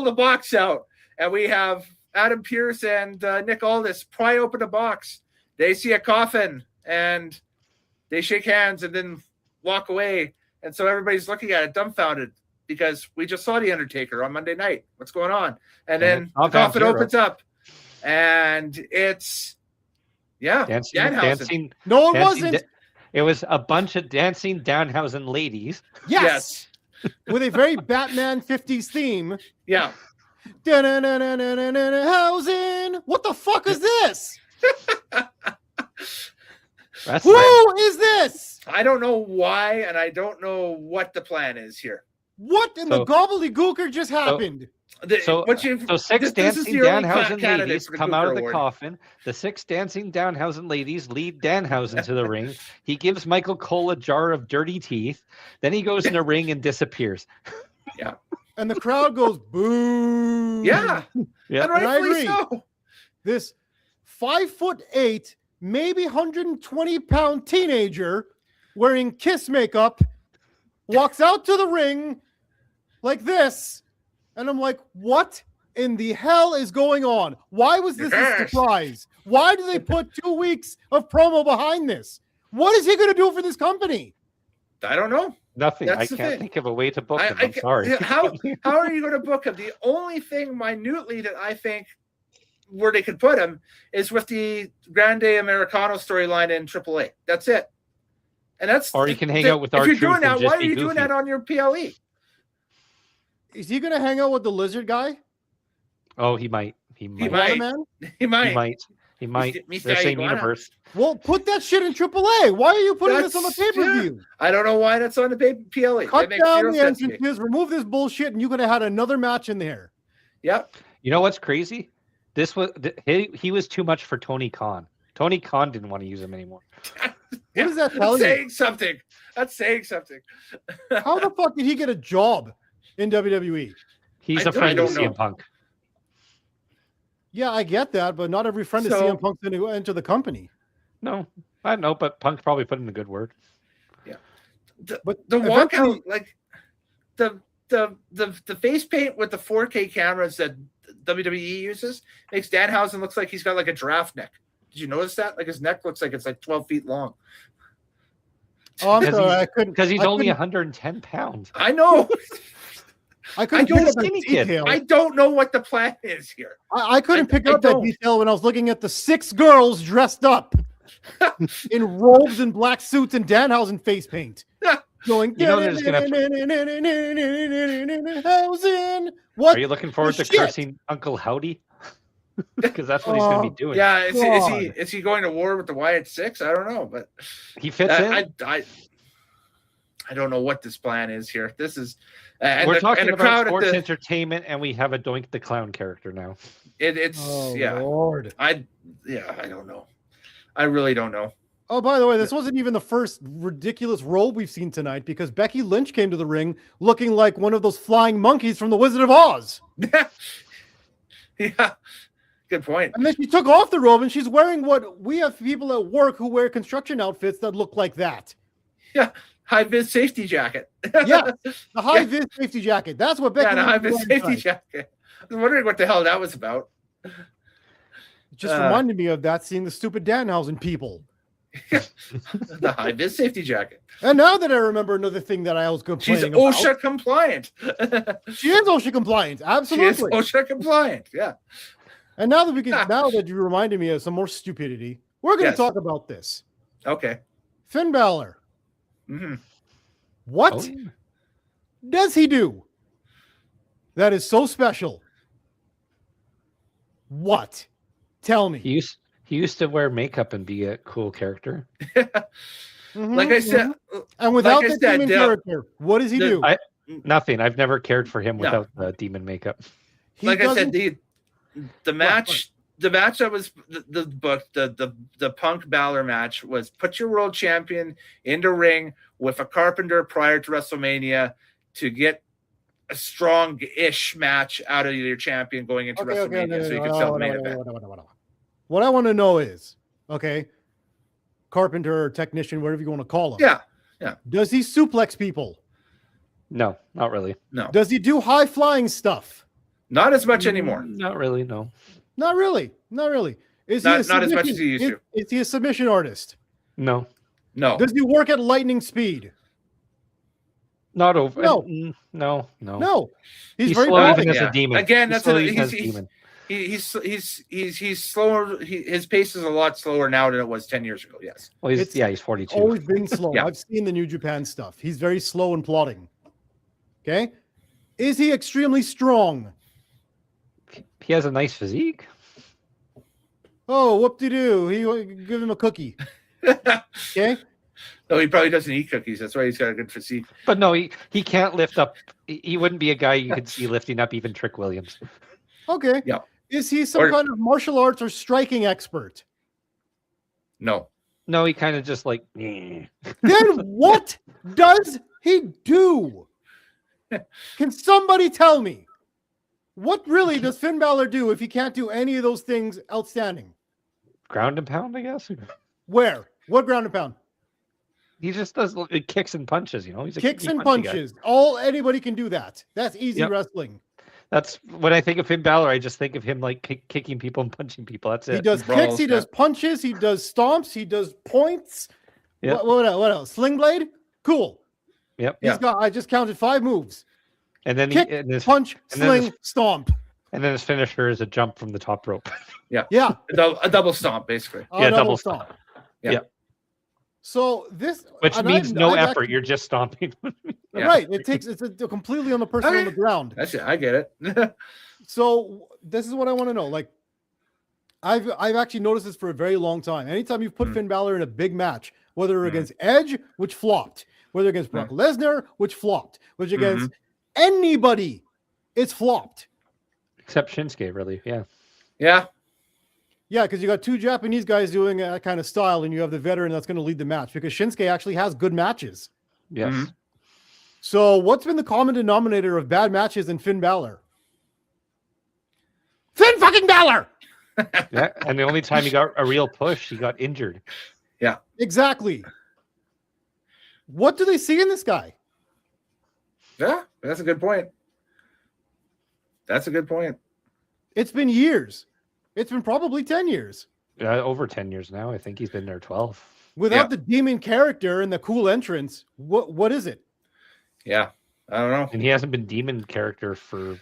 the box out, and we have Adam Pearce and Nick Aldis pry open the box. They see a coffin, and they shake hands, and then walk away. And so everybody's looking at it dumbfounded because we just saw The Undertaker on Monday night. What's going on? And then the coffin opens up, and it's Danhausen. No, it wasn't. It was a bunch of dancing Danhausen ladies. Yes. With a very Batman 50s theme. Yeah. Danhausen. What the fuck is this? Who is this? I don't know why, and I don't know what the plan is here. What in the gobbledygooker just happened? So 6 dancing Danhausen ladies come out of the coffin. The 6 dancing Danhausen ladies lead Danhausen to the ring. He gives Michael Cole a jar of dirty teeth. Then he goes in the ring and disappears. Yeah. And the crowd goes boo. Yeah. Yeah. And I agree. So. This 5'8", maybe 120-pound teenager wearing Kiss makeup walks out to the ring like this. And I'm like, what in the hell is going on? Why was this a surprise? Why do they put 2 weeks of promo behind this? What is he going to do for this company? I don't know. Nothing. I can't think of a way to book him. I'm sorry. How are you going to book him? The only thing minutely that I think where they could put him is with the Grande Americano storyline in AAA. That's it. And that's or you can hang out with our. If you're doing that, why are you doing that on your PLE? Is he going to hang out with the lizard guy? Oh, he might. He might. He might. He might. Mr. They're same Iguana. universe. Well, put that shit in AAA. Why are you putting this on the pay-per-view? I don't know why that's on the PLE. Cut down the entrances, remove this bullshit, and you could have had another match in there. Yep. You know what's crazy? This was he was too much for Tony Khan. Tony Khan didn't want to use him anymore. What does that tell you? That's saying something. How the fuck did he get a job in WWE? He's a friend of CM Punk. Yeah, I get that, but not every friend of CM Punk's going to enter the company. No, I know, but Punk probably put in a good word. Yeah, but the walkout, like the face paint with the 4K cameras that WWE uses makes Danhausen looks like he's got like a giraffe neck. Did you notice that? Like his neck looks like it's like 12 feet long. Oh, I'm sorry, I couldn't because he's only 110 pounds. I know. I couldn't pick up that detail. I don't know what the plan is here. I couldn't pick up that detail when I was looking at the 6 girls dressed up in robes and black suits and Danhausen face paint. Going, you know, there's gonna... What? Are you looking forward to cursing Uncle Howdy? Because that's what he's going to be doing. Yeah, is he going to war with the Wyatt Six? I don't know, but he fits in. I don't know what this plan is here. This is we're talking about sports entertainment, and we have a Doink the Clown character now. It's Lord. I don't know. I really don't know. Oh, by the way, this wasn't even the first ridiculous robe we've seen tonight, because Becky Lynch came to the ring looking like one of those flying monkeys from the Wizard of Oz. Yeah. Good point. And then she took off the robe and she's wearing what we have people at work who wear construction outfits that look like that. Yeah. High-vis safety jacket. Yeah. The high-vis safety jacket. That's what Becky the high-vis safety jacket. I was wondering what the hell that was about. It just reminded me of that, seeing the stupid Danhausen people. The high-vis safety jacket. And now that I remember another thing that I was complaining about. She's OSHA compliant. She is OSHA compliant. Absolutely. She is OSHA compliant. Yeah. And now that you reminded me of some more stupidity, we're going to talk about this. Okay. Finn Balor. Mm-hmm. What does he do that is so special? What? Tell me. He used to wear makeup and be a cool character. Like I said, and without the demon character, what does he do? Nothing. I've never cared for him without the demon makeup. Like I said, the match that was the Punk Balor match was put your world champion into ring with a Carpenter prior to WrestleMania to get a strong-ish match out of your champion going into WrestleMania, so you can sell the main event. What I want to know is, Carpenter or technician, whatever you want to call him. Yeah. Does he suplex people? No, not really. No. Does he do high-flying stuff? Not as much anymore. Not really, no. Not really. Is not as much as he used to. Is he a submission artist? No. Does he work at lightning speed? Not over. No. He's very slow even as a demon. Again, he's demon. He's slower. His pace is a lot slower now than it was 10 years ago. Yes. Well, he's 42. Always been slow. Yeah. I've seen the New Japan stuff. He's very slow and plodding. Okay. Is he extremely strong? He has a nice physique. Oh, whoop-de-doo. Give him a cookie. Okay. No, he probably doesn't eat cookies. That's why he's got a good physique. But no, he can't lift up. He wouldn't be a guy you could see lifting up even Trick Williams. Okay. Yeah. Is he some kind of martial arts or striking expert? No. No, he kind of just like. Then what does he do? Can somebody tell me? What really does Finn Balor do if he can't do any of those things outstanding? Ground and pound, I guess. Where? What ground and pound? He just does kicks and punches, He's a kicks and punches. Anybody can do that. That's easy wrestling. That's when I think of Finn Balor, I just think of him like kicking people and punching people. That's it. He does kicks, he does punches, he does stomps, he does points. Yep. What else? Sling blade? Cool. Yep. I just counted 5 moves. And then kick, punch, sling, stomp. And then his finisher is a jump from the top rope. Yeah. A double stomp, basically. Double stomp. Yeah. So this, which means no effort. You're just stomping. Right. It's completely on the person on the ground. That's it. I get it. So this is what I want to know. Like, I've actually noticed this for a very long time. Anytime you've put Finn Balor in a big match, whether against Edge, which flopped, whether against Brock Lesnar, which flopped, which against anybody, it's flopped. Except Shinsuke, really. Yeah. Yeah. Yeah, because you got two Japanese guys doing that kind of style, and you have the veteran that's going to lead the match, because Shinsuke actually has good matches. Yes. So what's been the common denominator of bad matches in Finn Balor? Finn fucking Balor! Yeah, and the only time he got a real push, he got injured. Yeah. Exactly. What do they see in this guy? Yeah, that's a good point. That's a good point. It's been years. It's been probably 10 years. Yeah, over 10 years now. I think he's been there 12. Without the demon character and the cool entrance, what is it? Yeah, I don't know. And he hasn't been demon character for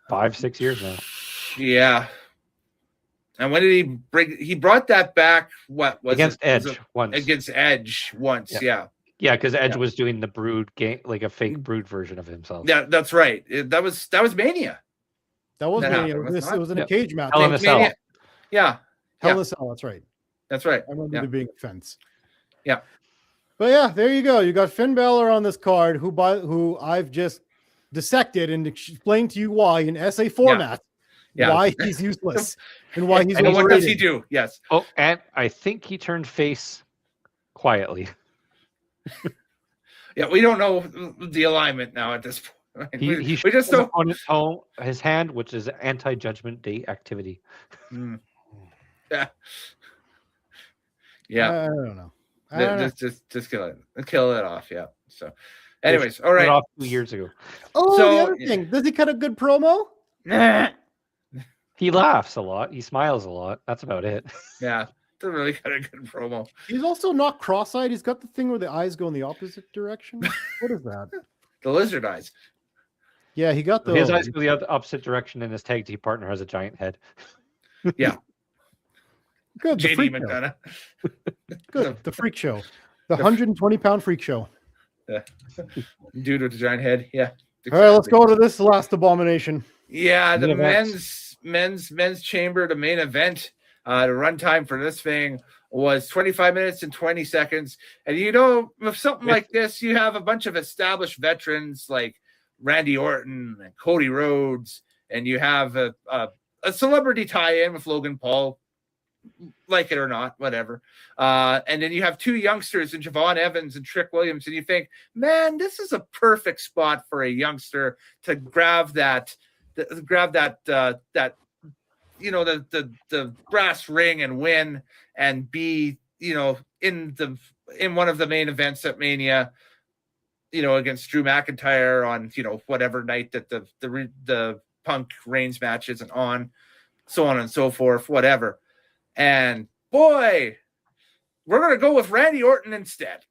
5-6 years now. Yeah. And when did he bring? He brought that back. What was against it? Edge once? Against Edge once. Yeah. Yeah, because Edge was doing the Brood game, like a fake Brood version of himself. Yeah, that's right. That was Mania. That was Mania. It was in a cage match. Hell in a Cell. Yeah. Hell in a Cell. That's right. That's right. I remember there being a fence. Yeah. But yeah, there you go. You got Finn Balor on this card, who I've just dissected and explained to you why in essay format. Why he's useless and why he's what does he do? Yes. Oh, and I think he turned face quietly. Yeah, we don't know the alignment now at this point. He we just don't on his hand, which is anti-Judgment Day activity. Yeah. Yeah. I don't know. Just kill it off. Yeah. So, anyways, all right. Off 2 years ago. Oh, so, the other thing, does he cut a good promo? Nah. He laughs a lot. He smiles a lot. That's about it. Yeah. Doesn't really cut a good promo. He's also not cross-eyed. He's got the thing where the eyes go in the opposite direction. What is that? The lizard eyes. Yeah, he got his eyes go the opposite direction, and his tag team partner has a giant head. Yeah. Good. The freak show. Good. The freak show. The 120-pound freak show. Yeah. Dude with the giant head. Yeah. Exactly. All right, let's go to this last abomination. Yeah, the men's chamber, the main event. The runtime for this thing was 25 minutes and 20 seconds. And with something like this, you have a bunch of established veterans like Randy Orton and Cody Rhodes, and you have a celebrity tie-in with Logan Paul, like it or not, whatever. And then you have two youngsters in Javon Evans and Trick Williams, and you think, man, this is a perfect spot for a youngster to grab that the brass ring and win and be in one of the main events at Mania, against Drew McIntyre on whatever night that the Punk Reigns match isn't on, so on and so forth, whatever. And boy, we're gonna go with Randy Orton instead.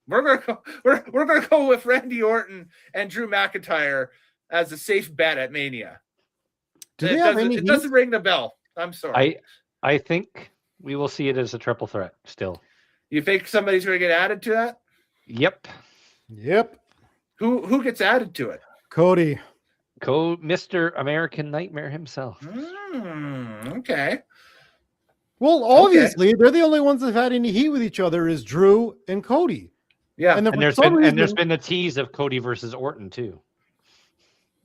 We're gonna go with Randy Orton and Drew McIntyre as a safe bet at Mania. It doesn't ring the bell. I'm sorry. I think we will see it as a triple threat still. You think somebody's going to get added to that? Yep. Who gets added to it? Cody. Mr. American Nightmare himself. Okay. Well, obviously, they're the only ones that have had any heat with each other is Drew and Cody. Yeah. And there's been a tease of Cody versus Orton too.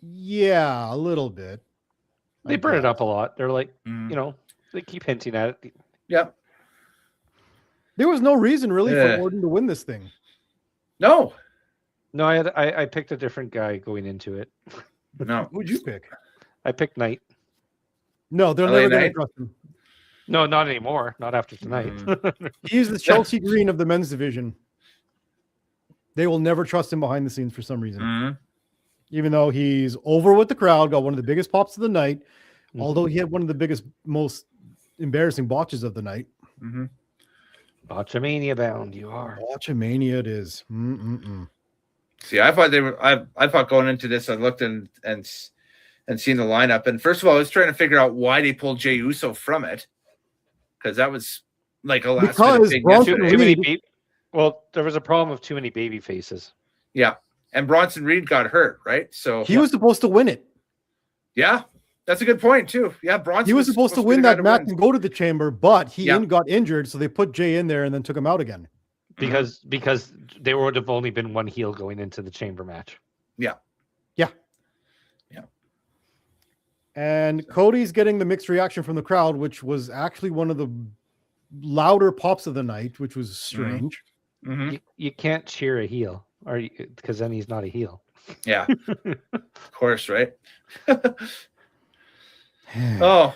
Yeah, a little bit. They burn it up a lot. They're like, they keep hinting at it. Yep. There was no reason really for Orton to win this thing. No, I picked a different guy going into it. No. Who'd you pick? I picked Knight. No, they're never going to trust him. No, not anymore. Not after tonight. He's the Chelsea Green of the men's division. They will never trust him behind the scenes for some reason. Even though he's over with the crowd, got one of the biggest pops of the night, although he had one of the biggest, most embarrassing botches of the night. Botchamania bound, you are. Botchamania it is. See, I thought going into this, I looked and seen the lineup, and first of all, I was trying to figure out why they pulled Jey Uso from it, because that was like a last minute thing yesterday. Well, there was a problem with too many baby faces. Yeah. And Bronson Reed got hurt, right? So he was supposed to win it. Yeah. That's a good point, too. Yeah, Bronson. He was supposed to win that match and go to the chamber, but he got injured, so they put Jay in there and then took him out again. Because there would have only been one heel going into the chamber match. Yeah. Yeah. Yeah. And Cody's getting the mixed reaction from the crowd, which was actually one of the louder pops of the night, which was strange. Mm-hmm. You can't cheer a heel, because then he's not a heel. Yeah. Of course, right? Oh,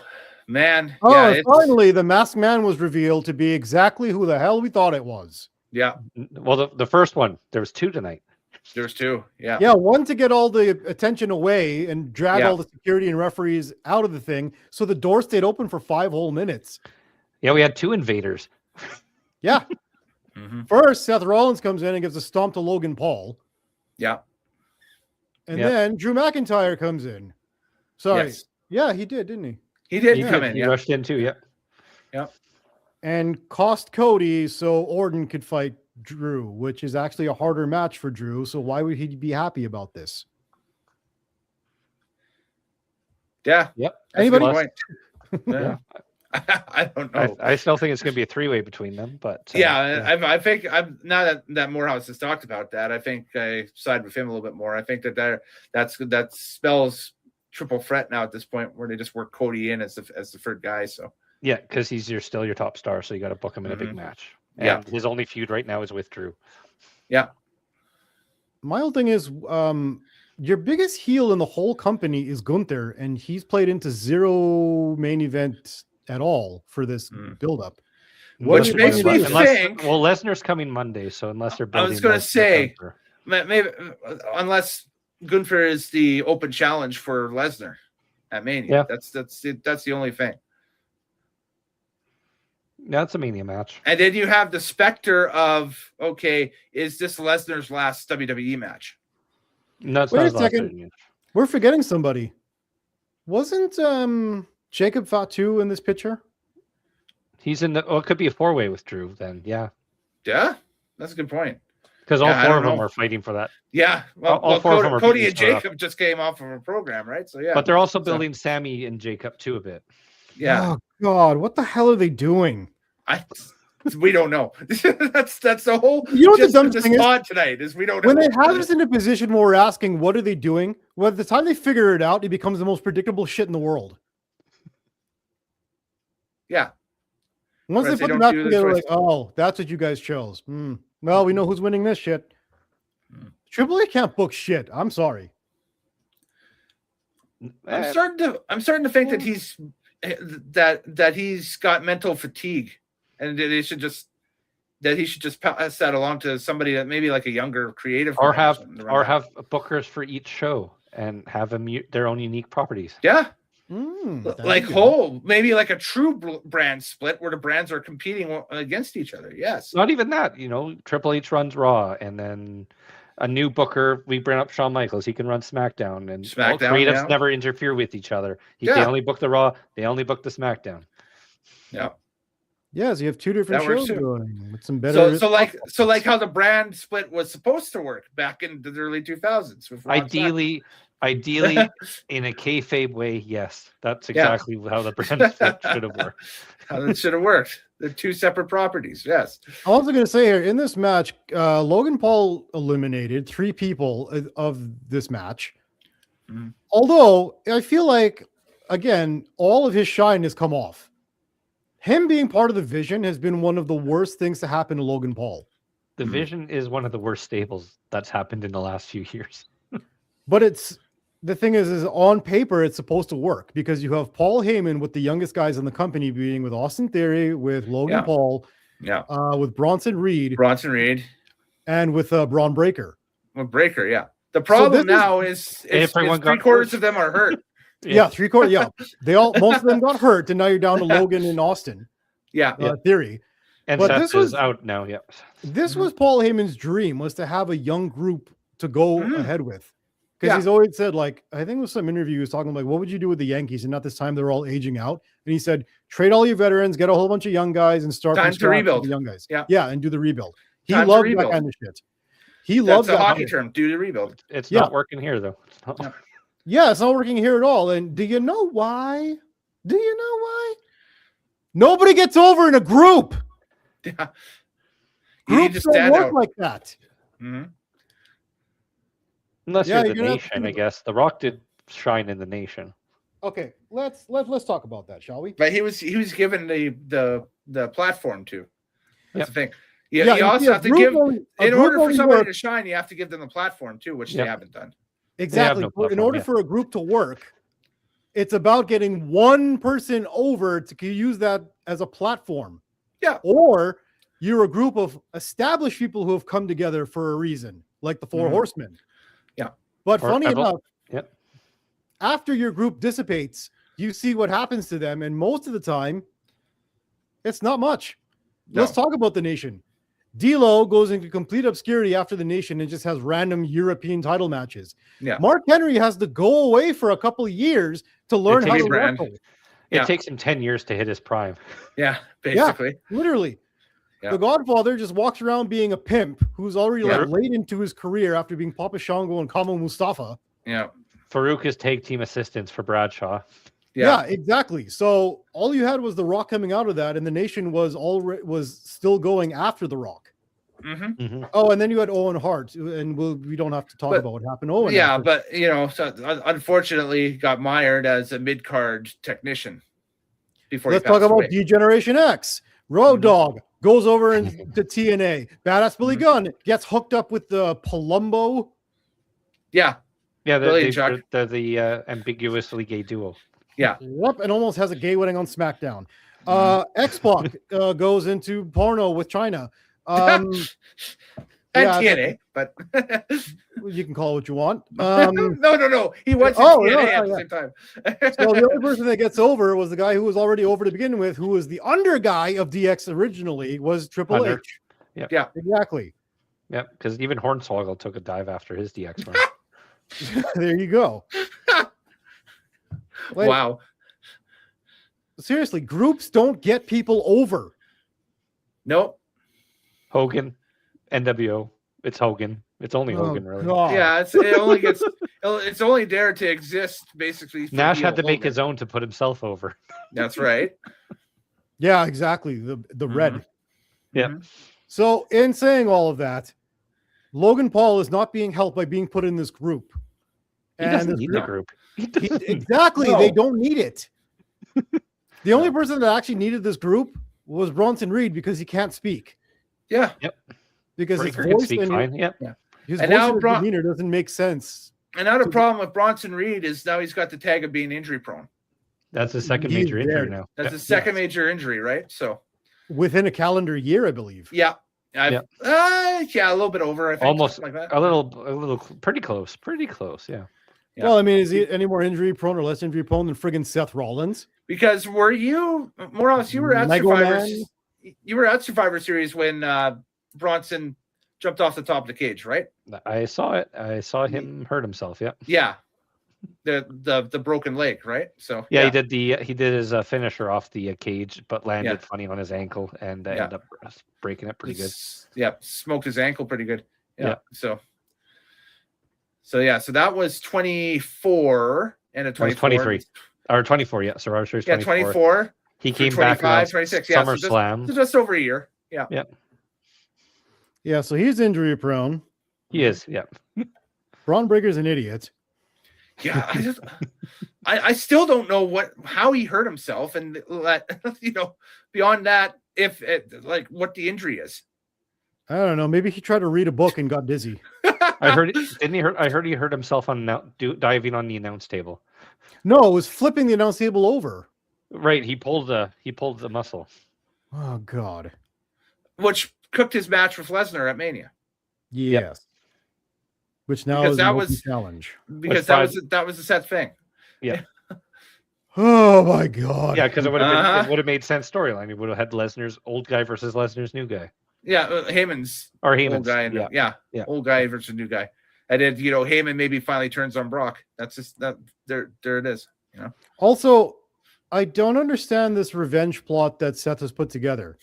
man. Oh, yeah, finally, the masked man was revealed to be exactly who the hell we thought it was. Yeah. Well, the first one, there was 2 tonight. There's 2. Yeah. Yeah, one to get all the attention away and drag all the security and referees out of the thing. So the door stayed open for 5 whole minutes. Yeah, we had 2 invaders. Yeah. Mm-hmm. First, Seth Rollins comes in and gives a stomp to Logan Paul. Yeah. And then Drew McIntyre comes in. Sorry. Yes. Yeah, he did, didn't he? He did come in. He rushed in too, yeah. Yeah. And cost Cody so Orton could fight Drew, which is actually a harder match for Drew. So why would he be happy about this? Yeah. Yep. Anybody? Yeah. I don't know. I still think it's going to be a 3-way between them, but I think I'm now that Morehouse has talked about that. I think I side with him a little bit more. I think that spells triple threat now at this point, where they just work Cody in as the 3rd guy. So yeah, because he's still your top star, so you got to book him in a big match. And his only feud right now is with Drew. Yeah. My whole thing is, your biggest heel in the whole company is Gunther, and he's played into 0 main event at all for this build-up. Which makes me think... Well, Lesnar's coming Monday, so unless they're building... I was going to say, maybe unless Gunther is the open challenge for Lesnar at Mania. Yeah. That's the only thing. That's a Mania match. And then you have the specter of, okay, is this Lesnar's last WWE match? No, it's Wait not a second. We're forgetting somebody. Wasn't Jacob Fatu in this picture? He's in the... Oh, it could be a 4-way with Drew then, yeah. Yeah, that's a good point. Because all 4 of them are fighting for that. Yeah. Well, all 4 of them are Cody and Jacob just came off of a program, right? So, yeah. But they're also building Sammy and Jacob, too, a bit. Yeah. Oh, God. What the hell are they doing? We don't know. that's the whole... You know what the dumb thing is? Tonight is we don't know. When they have us in a position where we're asking, what are they doing? Well, by the time they figure it out, it becomes the most predictable shit in the world. Yeah. Once they put the match together, like, oh, that's what you guys chose. Well, we know who's winning this shit. Triple H can't book shit. I'm sorry. I'm starting to think that he's got mental fatigue, and that he should just pass that along to somebody that maybe like a younger creative, or have bookers for each show and have their own unique properties. Yeah. Like maybe like a true brand split where the brands are competing against each other. Yes. Not even that, Triple H runs Raw, and then a new booker, we bring up Shawn Michaels, he can run SmackDown, and creatives never interfere with each other. They only book the Raw, they only book the SmackDown. Yeah. Yeah, so you have 2 different shows going with some better. So like how the brand split was supposed to work back in the early 2000s. With Ideally, in a kayfabe way, yes, that's exactly how the brand split should have worked. It should have worked. They're 2 separate properties. Yes. I'm also going to say here in this match, Logan Paul eliminated 3 people of this match. Although I feel like, again, all of his shine has come off. Him being part of the Vision has been one of the worst things to happen to Logan Paul. The Vision is one of the worst stables that's happened in the last few years. But the thing is on paper, it's supposed to work because you have Paul Heyman with the youngest guys in the company being with Austin Theory, with Logan Paul, with Bronson Reed, and with Braun Breaker. With Breaker, yeah. The problem now is 3/4 of them are hurt. Yeah, 3/4. Yeah, most of them got hurt, and now you're down to Logan and Austin. Theory. And Seth is out now. Yeah. This was Paul Heyman's dream, was to have a young group to go ahead with. Because he's always said, like, I think it was some interview he was talking like, what would you do with the Yankees? And at this time, they're all aging out. And he said, trade all your veterans, get a whole bunch of young guys, and start time to rebuild the young guys. Yeah, and do the rebuild. He loved that kind of shit. He loves that hockey term. Do the rebuild. It's not working here though. Yeah, it's not working here at all. And do you know why? Nobody gets over in a group. Yeah. Groups don't work like that. Mm-hmm. Unless you're the Nation, I guess. The Rock did shine in the Nation. Okay, let's talk about that, shall we? But he was given the platform too. That's the thing. You also have to give in order for somebody to shine, you have to give them the platform too, which they haven't done. Exactly. In order for a group to work, it's about getting one person over to use that as a platform. Yeah. Or you're a group of established people who have come together for a reason, like the Four Horsemen. Yeah. But funny enough, after your group dissipates, you see what happens to them. And most of the time, it's not much. No. Let's talk about the Nation. D'Lo goes into complete obscurity after the Nation and just has random European title matches. Yeah. Mark Henry has to go away for a couple of years to learn how to wrestle. It takes him 10 years to hit his prime. Yeah, basically. Yeah, literally. Yeah. The Godfather just walks around being a pimp who's already late into his career after being Papa Shango and Kama Mustafa. Yeah. Farouk is tag team assistants for Bradshaw. Yeah, exactly. So all you had was The Rock coming out of that, and the Nation was still going after The Rock. Mm-hmm. Mm-hmm. Oh, and then you had Owen Hart, and we don't have to talk about what happened to Owen. Yeah, but so unfortunately got mired as a mid-card technician before. Let's talk about D-Generation X. Road Dogg goes over into TNA. Badass Billy Gunn gets hooked up with the Palumbo. Yeah. Yeah, they're the ambiguously gay duo. Yeah. Yep, and almost has a gay wedding on SmackDown. X-Pac goes into porno with China. And TNA, but you can call it what you want. No. He went to TNA at the same time. So the only person that gets over was the guy who was already over to begin with, who was the under guy of DX originally, was Triple H. Yep. Yeah, exactly. Yep, because even Hornswoggle took a dive after his DX run. There you go. Wow. Seriously, groups don't get people over. Nope. Hogan, NWO. It's Hogan. It's only Hogan, really. God. Yeah, it's only there to exist, basically. Nash had to make his own to put himself over. That's right. Yeah, exactly. The red. Yeah. So in saying all of that, Logan Paul is not being helped by being put in this group. He doesn't need the group. Exactly. No. They don't need it. The only person that actually needed this group was Bronson Reed because he can't speak. Yeah. Yep. Because Breaker his voice and his demeanor doesn't make sense. And now the problem with Bronson Reed is now he's got the tag of being injury prone. That's his second major injury now. That's his second major injury, right? So within a calendar year, I believe. Yeah. A little bit over, I think. Almost like that. a little pretty close. Yeah. Well, I mean, is he any more injury prone or less injury prone than friggin' Seth Rollins? Because were you more or less you were at Survivor? You were at Survivor Series when Bronson jumped off the top of the cage, right? I saw it. I saw him hurt himself. Yeah. Yeah. The broken leg, right? So he did his finisher off the cage, but landed funny on his ankle and ended up breaking it pretty good. Yeah, smoked his ankle pretty good. Yeah. So that was 24 and a 23 or 24. Yeah, Survivor Series 24. 24. He came back 26. SummerSlam. So just over a year. Yeah. Yeah. So he's injury prone. He is. Yeah. Braun Breaker's an idiot. Yeah, I still don't know how he hurt himself, and beyond that, what the injury is. I don't know. Maybe he tried to read a book and got dizzy. I heard. Didn't he hurt? I heard he hurt himself on diving on the announce table. No, it was flipping the announce table over. Right. He pulled the muscle. Oh God. Which cooked his match with Lesnar at Mania. Yes. Yep. Which now is a challenge. Because that was the set thing. Yeah. Oh my God. Yeah, because it would have made sense storyline. It would have had Lesnar's old guy versus Lesnar's new guy. Yeah, Heyman's old guy and old guy versus new guy. And then Heyman maybe finally turns on Brock. That's just that there it is. Also, I don't understand this revenge plot that Seth has put together.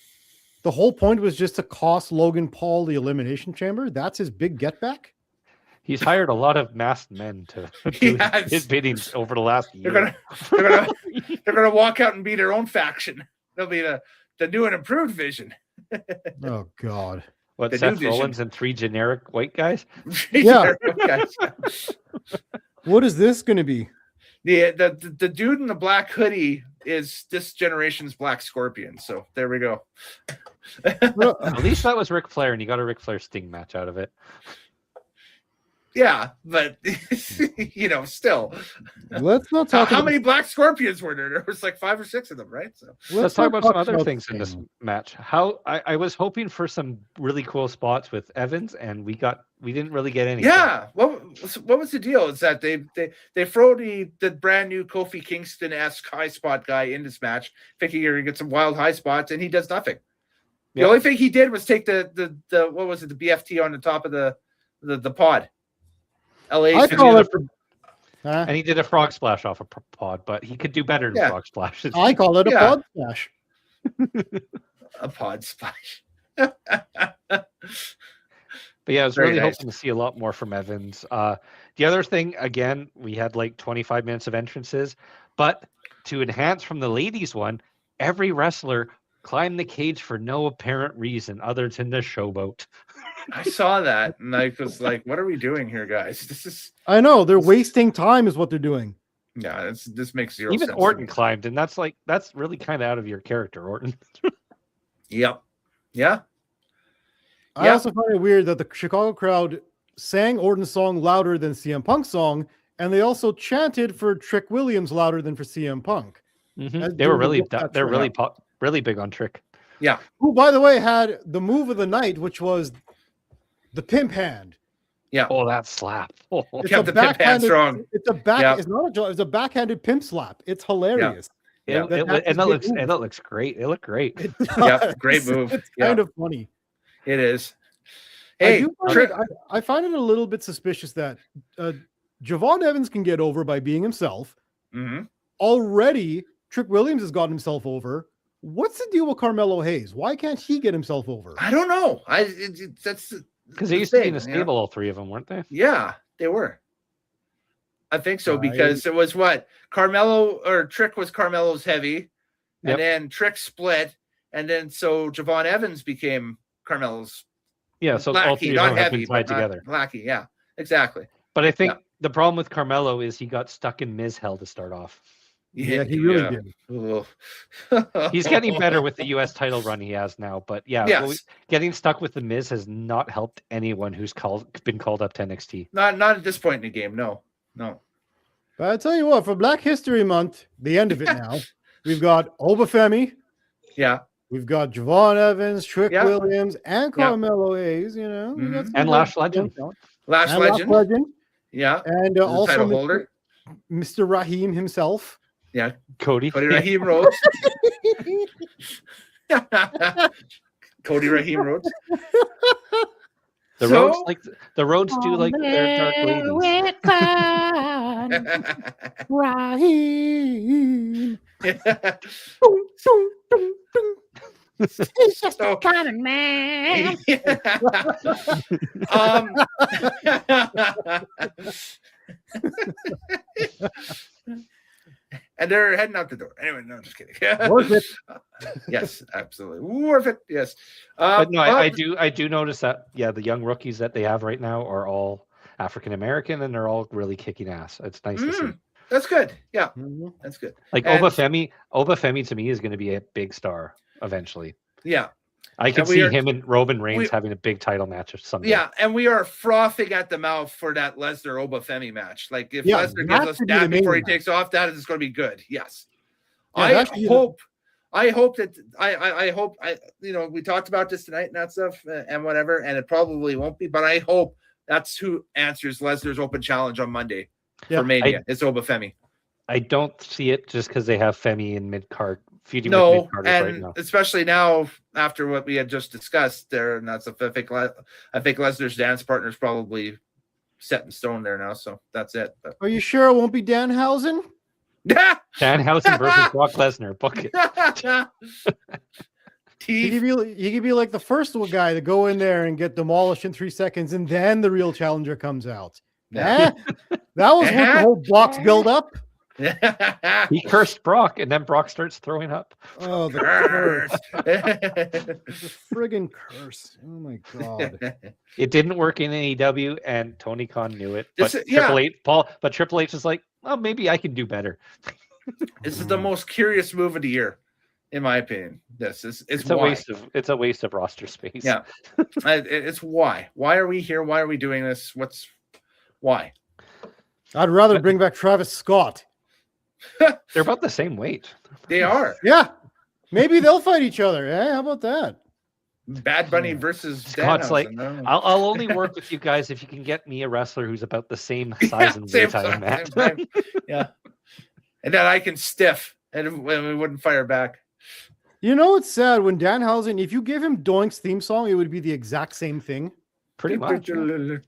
the whole point was just to cost Logan Paul the Elimination Chamber. That's his big get back. He's hired a lot of masked men to do his bidding over the last year. They're gonna walk out and be their own faction. They'll be the new and improved vision. Oh God! What, Seth Rollins and 3 generic white guys? Yeah. What is this going to be? The dude in the black hoodie is this generation's Black Scorpion. So there we go. At least that was Ric Flair, and you got a Ric Flair Sting match out of it. Yeah, but still. Let's not talk. How many Black Scorpions were there? There was like 5 or 6 of them, right? So let's talk about some other things in this match. How I was hoping for some really cool spots with Evans, and we didn't really get anything. Yeah, what was the deal? Is that they throw the brand new Kofi Kingston-esque high spot guy in this match, thinking you're gonna get some wild high spots, and he does nothing. The only thing he did was take the what was it, the BFT on the top of the pod. I call it, and he did a frog splash off a pod, but he could do better than frog splashes. I call it a pod splash. A pod splash. But yeah, I was really hoping to see a lot more from Evans. The other thing, again, we had like 25 minutes of entrances, but to enhance from the ladies one, every wrestler climbed the cage for no apparent reason other than the showboat. I saw that, and I was like, "What are we doing here, guys? I know they're wasting time, is what they're doing." Yeah, this makes zero sense. Even Orton climbed, and that's really kind of out of your character, Orton. Yep. Yeah. I also find it weird that the Chicago crowd sang Orton's song louder than CM Punk's song, and they also chanted for Trick Williams louder than for CM Punk. Mm-hmm. They were really big on Trick. Yeah. Who, by the way, had the move of the night, which was the pimp hand. Yeah. Oh, that slap. Oh. It's kept the pimp hand strong. It's a back. Yeah. It's not a jaw. It's a backhanded pimp slap. It's hilarious. Yeah. It looks great. It looked great. Yeah. Great move. It's kind of funny. It is. Hey, I find it a little bit suspicious that Javon Evans can get over by being himself. Mm-hmm. Already, Trick Williams has gotten himself over. What's the deal with Carmelo Hayes? Why can't he get himself over? I don't know. That's because they used to be in a stable, all 3 of them, weren't they? Yeah, they were. I think so, because it was what? Carmelo or Trick was Carmelo's heavy, and then Trick split, and then so Javon Evans became Carmelo's. Yeah, so lackey, all 3 of them have been tied together. Lackey, yeah, exactly. But I think the problem with Carmelo is he got stuck in Miz hell to start off. Yeah, he really did. He's getting better with the U.S. title run he has now, but getting stuck with the Miz has not helped anyone who's been called up to NXT. Not at this point in the game, no. But I tell you what, for Black History Month, the end of it now, we've got Obafemi. Yeah. We've got Javon Evans, Trick Williams, and Carmelo Hayes. You know, and Lash Legend. Lash Legend. Yeah. And also title holder, Mr. Raheem himself. Yeah, Cody Raheem Rhodes. Cody Raheem Rhodes. The Rhodes do like their dark ladies. Raheem. He's just a common man. And they're heading out the door. Anyway, no, just kidding. Worth it. Yes, absolutely. Worth it. Yes. But no, I do notice that, the young rookies that they have right now are all African American, and they're all really kicking ass. It's nice to see. That's good. Yeah, that's good. Like Obafemi to me is going to be a big star eventually. Yeah. I can see him and Roman Reigns having a big title match or something. Yeah, and we are frothing at the mouth for that Lesnar Obafemi match. Like if Lesnar gives us that before he takes off, that is going to be good. Yes, I hope we talked about this tonight and that stuff and whatever, and it probably won't be, but I hope that's who answers Lesnar's open challenge on Monday for Mania. It's Obafemi. I don't see it just because they have Femi in mid card. No, and right now, especially now after what we had just discussed there, and that's I think Lesnar's dance partner is probably set in stone there now. So that's it. But. Are you sure it won't be Danhausen? Danhausen versus Brock Lesnar. Book it. He could be like the first guy to go in there and get demolished in 3 seconds, and then the real challenger comes out. That was what the whole Brock's build up. He cursed Brock, and then Brock starts throwing up. Oh, the curse! The friggin' curse! Oh my god! It didn't work in AEW, and Tony Khan knew it. But Triple H is like, oh, maybe I can do better. This is the most curious move of the year, in my opinion. It's a waste of roster space. Yeah, it's why. Why are we here? Why are we doing this? Why? I'd rather bring back Travis Scott. They're about the same weight. They are. Yeah. Maybe they'll fight each other. Hey, how about that? Bad Bunny versus Scott's like, I'll only work with you guys if you can get me a wrestler who's about the same size and weight I am at. Yeah. And then I can stiff and we wouldn't fire back. You know, it's sad when Danhausen, if you give him Doink's theme song, it would be the exact same thing. Pretty much. The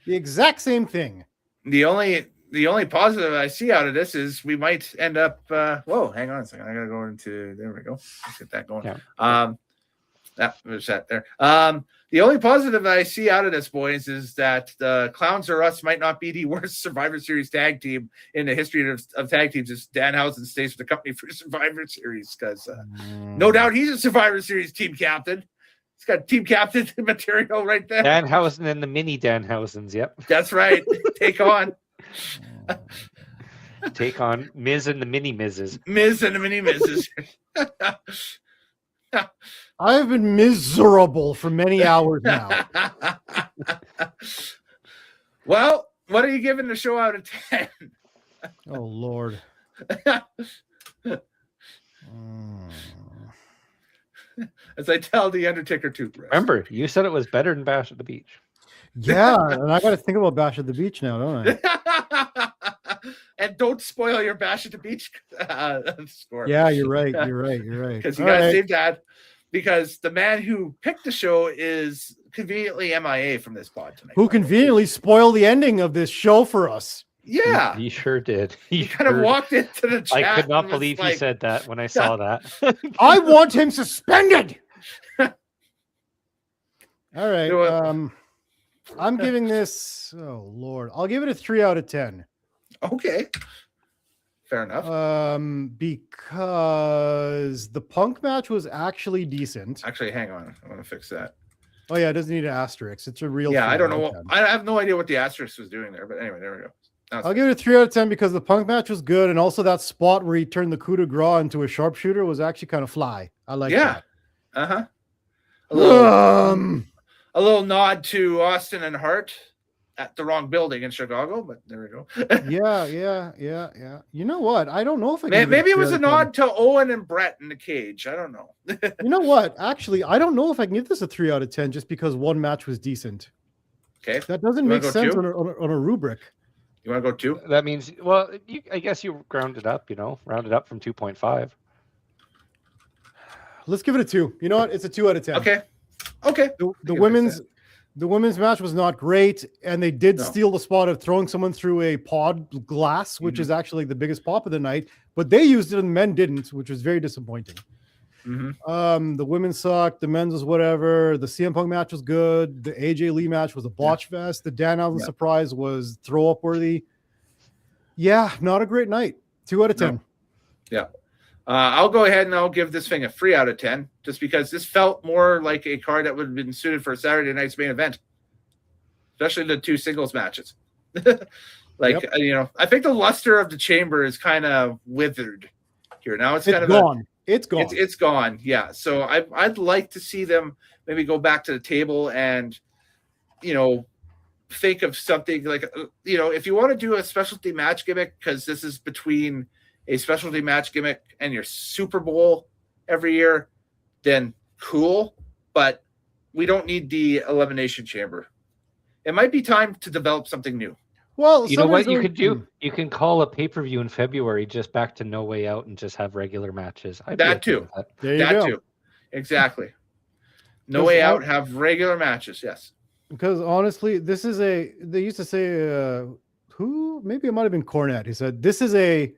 exact same thing. The only positive I see out of this is we might end up. Whoa, hang on a second. I gotta go into. There we go. Let's get that going. Yeah. That was that there. The only positive I see out of this, boys, is that the Clowns or Us might not be the worst Survivor Series tag team in the history of tag teams. If Danhausen stays with the company for Survivor Series, because no doubt he's a Survivor Series team captain. He's got team captain material right there. Danhausen and the mini Danhausens. Yep. That's right. Take on Miz and the mini Mizes. Miz and the mini Mizes. I have been miserable for many hours now. Well, what are you giving the show out of 10? Oh, Lord. As I tell the Undertaker toothbrush. Remember, you said it was better than Bash at the Beach. Yeah, and I got to think about Bash at the Beach now, don't I? And don't spoil your Bash at the Beach score. Yeah, you're right. Because you got to save that. Because the man who picked the show is conveniently MIA from this pod tonight. Who conveniently spoiled the ending of this show for us. Yeah. He sure did. He kind of walked into the chat. I could not believe he said that when I saw that. I want him suspended. All right. I'm giving this, oh Lord, I'll give it a 3 out of 10. Okay. Fair enough. Because the Punk match was actually decent. Actually, hang on. I want to fix that. Oh yeah, it doesn't need an asterisk. It's a real. Yeah, I don't know. I have no idea what the asterisk was doing there, but anyway, there we go. I'll give it a 3 out of 10 because the Punk match was good, and also that spot where he turned the coup de grace into a sharpshooter was actually kind of fly. I like that. Yeah. A little nod to Austin and Hart at the wrong building in Chicago, but there we go. Yeah. You know what? I don't know if maybe it was a nod to Owen and Brett in the cage. I don't know. You know what? Actually, I don't know if I can give this a 3 out of 10 just because one match was decent. Okay. That doesn't make sense on a rubric. You want to go 2? That means, well, I guess you rounded up, rounded up from 2.5. Let's give it a 2. You know what? It's a 2 out of 10. Okay. The women's match was not great, and they did steal the spot of throwing someone through a pod glass, which is actually the biggest pop of the night. But they used it, and the men didn't, which was very disappointing. The women sucked. The men's was whatever. The CM Punk match was good. The AJ Lee match was a botch fest. The Danhausen surprise was throw up worthy. Yeah, not a great night. 2 out of 10. No. Yeah. I'll go ahead and I'll give this thing a 3 out of 10, just because this felt more like a card that would have been suited for Saturday night's main event, especially the 2 singles matches. I think the luster of the chamber is kind of withered here. Now it's kind of gone. It's gone. It's gone. Yeah. So I'd like to see them maybe go back to the table and, think of something like, if you want to do a specialty match gimmick, because this is between a specialty match gimmick and your Super Bowl every year, then cool. But we don't need the Elimination Chamber. It might be time to develop something new. Well, you know what you could do? You can call a pay-per-view in February just back to No Way Out and just have regular matches. That too. There you go. Too. Exactly. No Way Out, have regular matches. Yes. Because honestly, they used to say, maybe it might have been Cornette. He said, this is a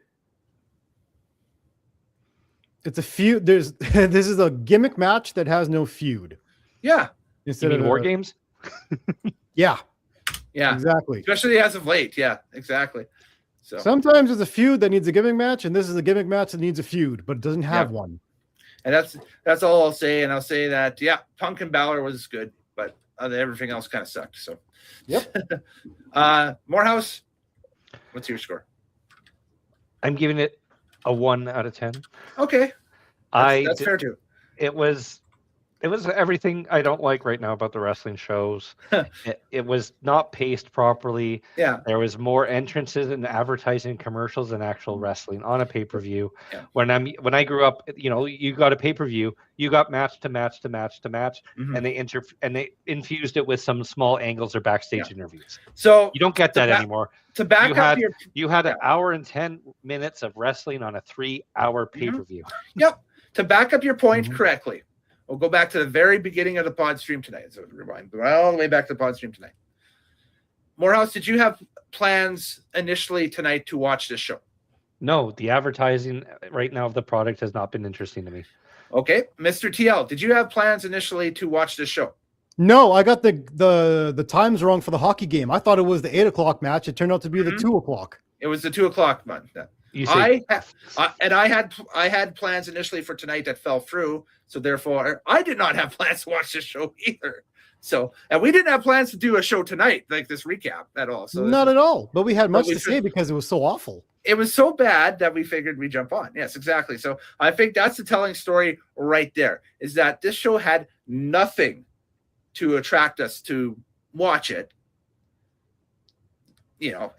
It's a feud. This is a gimmick match that has no feud. Yeah. You mean War Games? Yeah. Yeah. Exactly. Especially as of late. Yeah, exactly. So sometimes there's a feud that needs a gimmick match, and this is a gimmick match that needs a feud, but it doesn't have one. And that's all I'll say. And I'll say that Punk and Balor was good, but everything else kind of sucked. So yep. Morehouse, what's your score? I'm giving it a 1 out of 10. Okay. That's fair too. It was everything I don't like right now about the wrestling shows. it was not paced properly. Yeah. There was more entrances and advertising commercials than actual wrestling on a pay-per-view. Yeah. When I grew up, you got a pay-per-view, you got match to match to match to match, and they infused it with some small angles or backstage interviews. So you don't get that anymore. To back up you had an hour and 10 minutes of wrestling on a 3-hour pay-per-view. Yep. To back up your point correctly. We'll go back to the very beginning of the pod stream tonight. So rewind all the way back to the pod stream tonight. Morehouse, did you have plans initially tonight to watch this show? No, the advertising right now of the product has not been interesting to me. Okay. Mr. TL, did you have plans initially to watch this show? No, I got the times wrong for the hockey game. I thought it was the 8:00 match. It turned out to be the 2:00. It was the 2:00 one. I had plans initially for tonight that fell through, so therefore I did not have plans to watch this show either. So, and we didn't have plans to do a show tonight, like this recap at all. So not at all. But we had much to say because it was so awful. It was so bad that we figured we'd jump on. Yes, exactly. So I think that's the telling story right there, is that this show had nothing to attract us to watch it.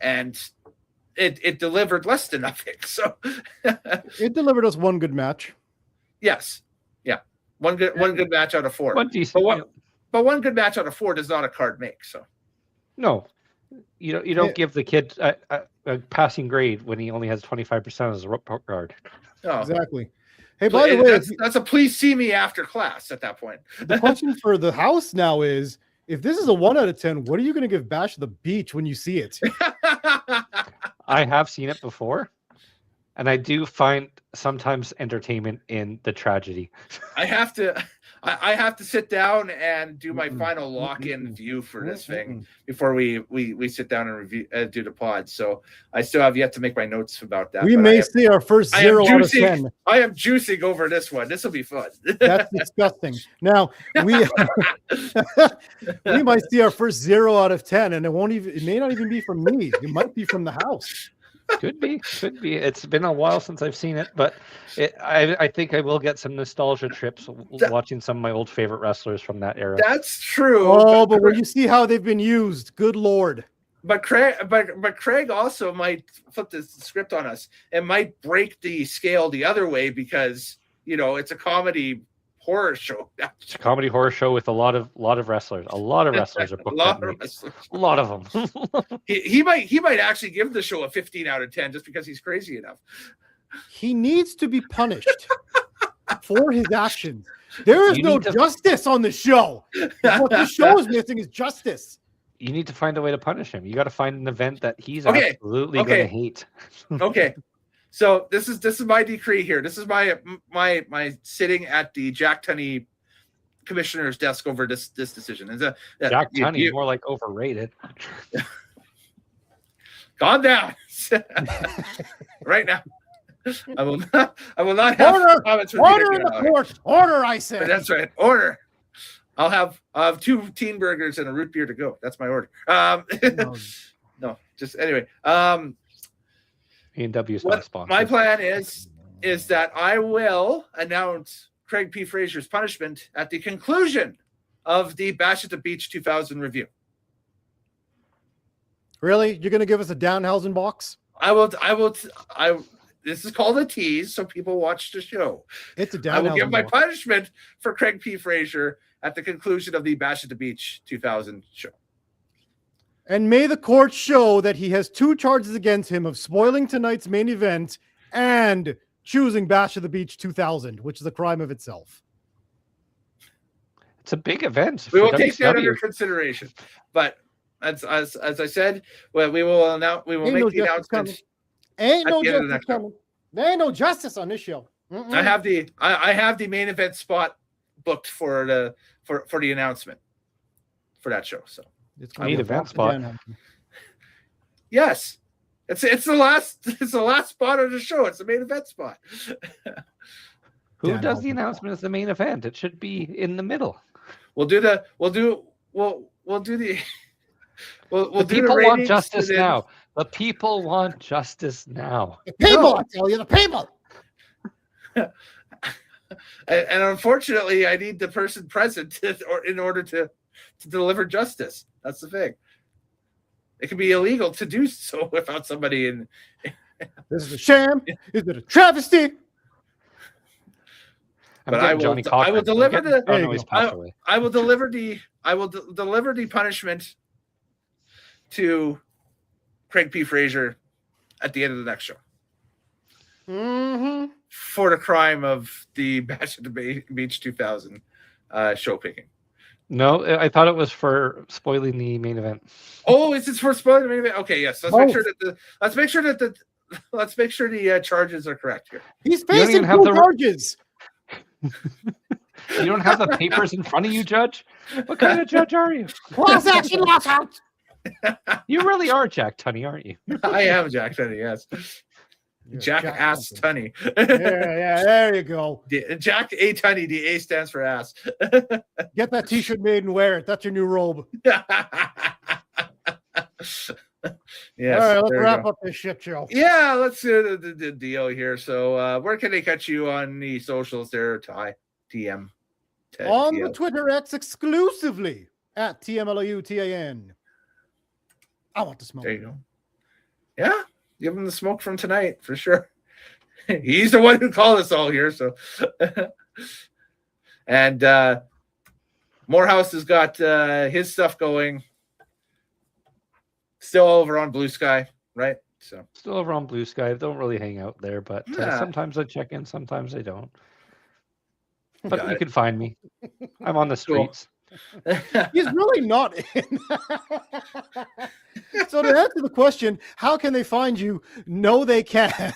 And it delivered less than nothing. So it delivered us one good match. Yes. Yeah. One good match out of 4. One decent, but one good match out of 4 does not a card make. So no, you don't give the kid a passing grade when he only has 25% as a report card. Oh. Exactly. Hey, by the way, that's a please see me after class at that point. The question for the house now is, if this is a 1 out of 10, what are you going to give Bash at the Beach when you see it? I have seen it before, and I do find sometimes entertainment in the tragedy. I have to sit down and do my final lock-in view for this thing before we sit down and review do the pod. So I still have yet to make my notes about that. We may see our first 0 out of 10. I am juicing over this one. This will be fun. That's disgusting. Now we might see our first 0 out of 10, and it may not even be from me. It might be from the house. Could be. It's been a while since I've seen it, but I think I will get some nostalgia trips watching some of my old favorite wrestlers from that era. That's true. Oh, but when you see how they've been used, good Lord. But Craig also might flip the script on us and might break the scale the other way because it's a comedy horror show. It's a comedy horror show with a lot of wrestlers. A lot of wrestlers are booked. A lot of them. he might actually give the show a 15 out of 10 just because he's crazy enough. He needs to be punished for his actions. There is no justice on the show. What the show is missing is justice. You need to find a way to punish him. You got to find an event that he's absolutely going to hate. Okay. So this is my decree here. This is my sitting at the Jack Tunney commissioner's desk over this decision. Jack Tunney, more like overrated. Calm down. Right now. I will not have comments with order in the court. Order, I say. That's right. Order. I'll have 2 teen burgers and a root beer to go. That's my order. No, just anyway. A&W not sponsored. My plan is that I will announce Craig P. Fraser's punishment at the conclusion of the Bash at the Beach 2000 review. Really? You're going to give us a Danhausen box? I will. This is called a tease, so people watch the show. It's a Danhausen I will give my box. punishment for Craig P. Fraser at the conclusion of the Bash at the Beach 2000 show. And may the court show that he has 2 charges against him of spoiling tonight's main event and choosing Bash at the Beach 2000, which is a crime of itself. It's a big event. We will take that under consideration. But as I said, well, we will make the announcement. Ain't no justice coming. There ain't no justice on this show. I have the main event spot booked for the announcement for that show. So It's main event spot. Yes, it's the last spot of the show. It's the main event spot. Who does the announcement as the main event? It should be in the middle. We'll do the people want justice now. The people want justice now. The people, I tell you, the people. And unfortunately, I need the person present in order to deliver justice. That's the thing. It can be illegal to do so without somebody in. This is a sham. Is it a travesty? But I will deliver the punishment to Craig P. Fraser at the end of the next show. Mm-hmm. For the crime of the Bash at the Beach 2000 show picking. No, I thought it was for spoiling the main event. Oh, is this for spoiling the main event? Okay, yes. Let's make sure the charges are correct here. He's facing two charges. You don't have the papers in front of you, Judge? What kind of judge are you? Class action lawsuit. You really are Jack Tunney, aren't you? I am Jack Tunney, yes. Jack Ass Tunney. Yeah, there you go. Jack A. Tunney, the A stands for ass. Get that t-shirt made and wear it. That's your new robe. Yes, all right, let's wrap up this shit show. Yeah, let's do the deal here. So where can they catch you on the socials there, Ty? TM. On the Twitter X exclusively at TMLOUTAN. I want the smoke. There you go. Yeah, give him the smoke from tonight for sure. He's the one who called us all here. So, and Morehouse has got his stuff going. Still over on Blue Sky, right? So still over on Blue Sky. I don't really hang out there, but sometimes I check in, sometimes I don't. But you can find me. I'm on the streets. He's really not in. So to answer the question, how can they find you? No, they can't.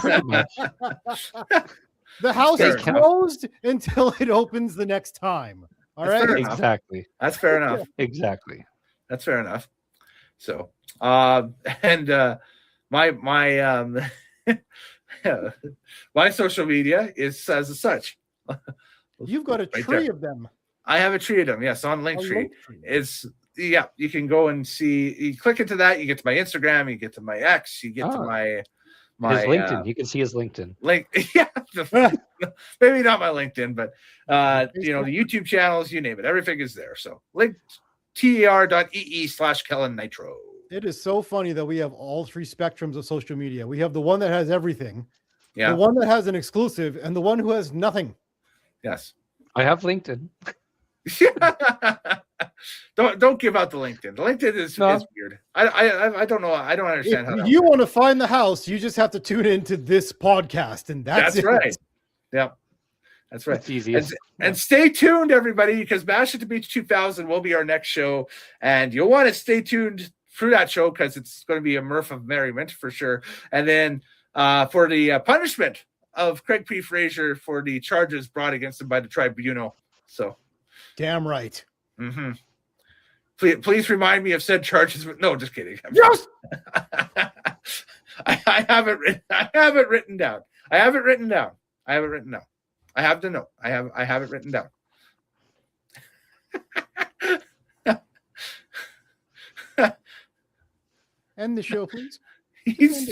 Pretty much. The house is closed until it opens the next time. All right. Exactly. That's fair enough. Exactly. That's fair enough. So, my my social media is as such. You've got a tree of them. I have a tree of them. Yes, on Linktree. It's you can go and see. You click into that, you get to my Instagram, you get to my X, you get to my his LinkedIn. You can see his LinkedIn. Maybe not my LinkedIn, but the YouTube channels, you name it, everything is there. So link ter.ee/Kellen Nitro. It is so funny that we have all three spectrums of social media. We have the one that has everything, the one that has an exclusive, and the one who has nothing. Yes, I have LinkedIn. Don't give out the LinkedIn. The LinkedIn is weird. I don't know. I don't understand how. If you want to find the house, you just have to tune into this podcast, and that's it. Right. Yeah. That's right. It's easy. And stay tuned, everybody, because Bash at the Beach 2000 will be our next show. And you'll want to stay tuned through that show because it's going to be a mirth of merriment for sure. And then for the punishment of Craig P. Fraser for the charges brought against him by the tribunal. So, damn right. Mm-hmm. Please remind me of said charges. No, just kidding. Yes! I have it written down. I have it written down. I have the note. I have it written down. End the show, please. He's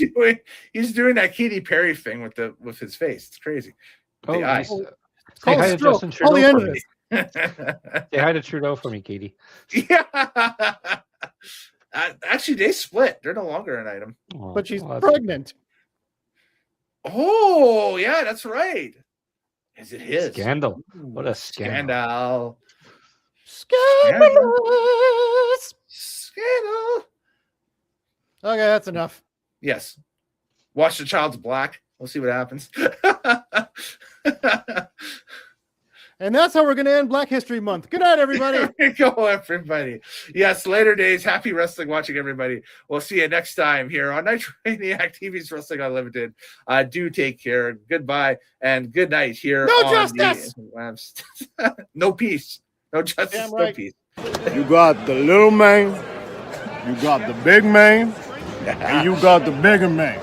doing that Katy Perry thing with his face. It's crazy. The eyes. Say hi to Justin Trudeau. Say hi to Trudeau for me, Katie. Yeah. Actually, they split. They're no longer an item. Oh, but she's pregnant. Oh, yeah, that's right. Is it his? Scandal. What a scandal. Scandalous. Scandal. Okay, that's enough. Yes. Watch The Child's Black. We'll see what happens. And that's how we're going to end Black History Month. Good night, everybody. There you go, everybody. Yes, later days. Happy wrestling watching, everybody. We'll see you next time here on Nitromaniac TV's Wrestling Unlimited. Do take care. Goodbye and good night here. No on justice. No peace. No justice. Damn right. No peace. You got the little man, you got the big man, and you got the bigger man.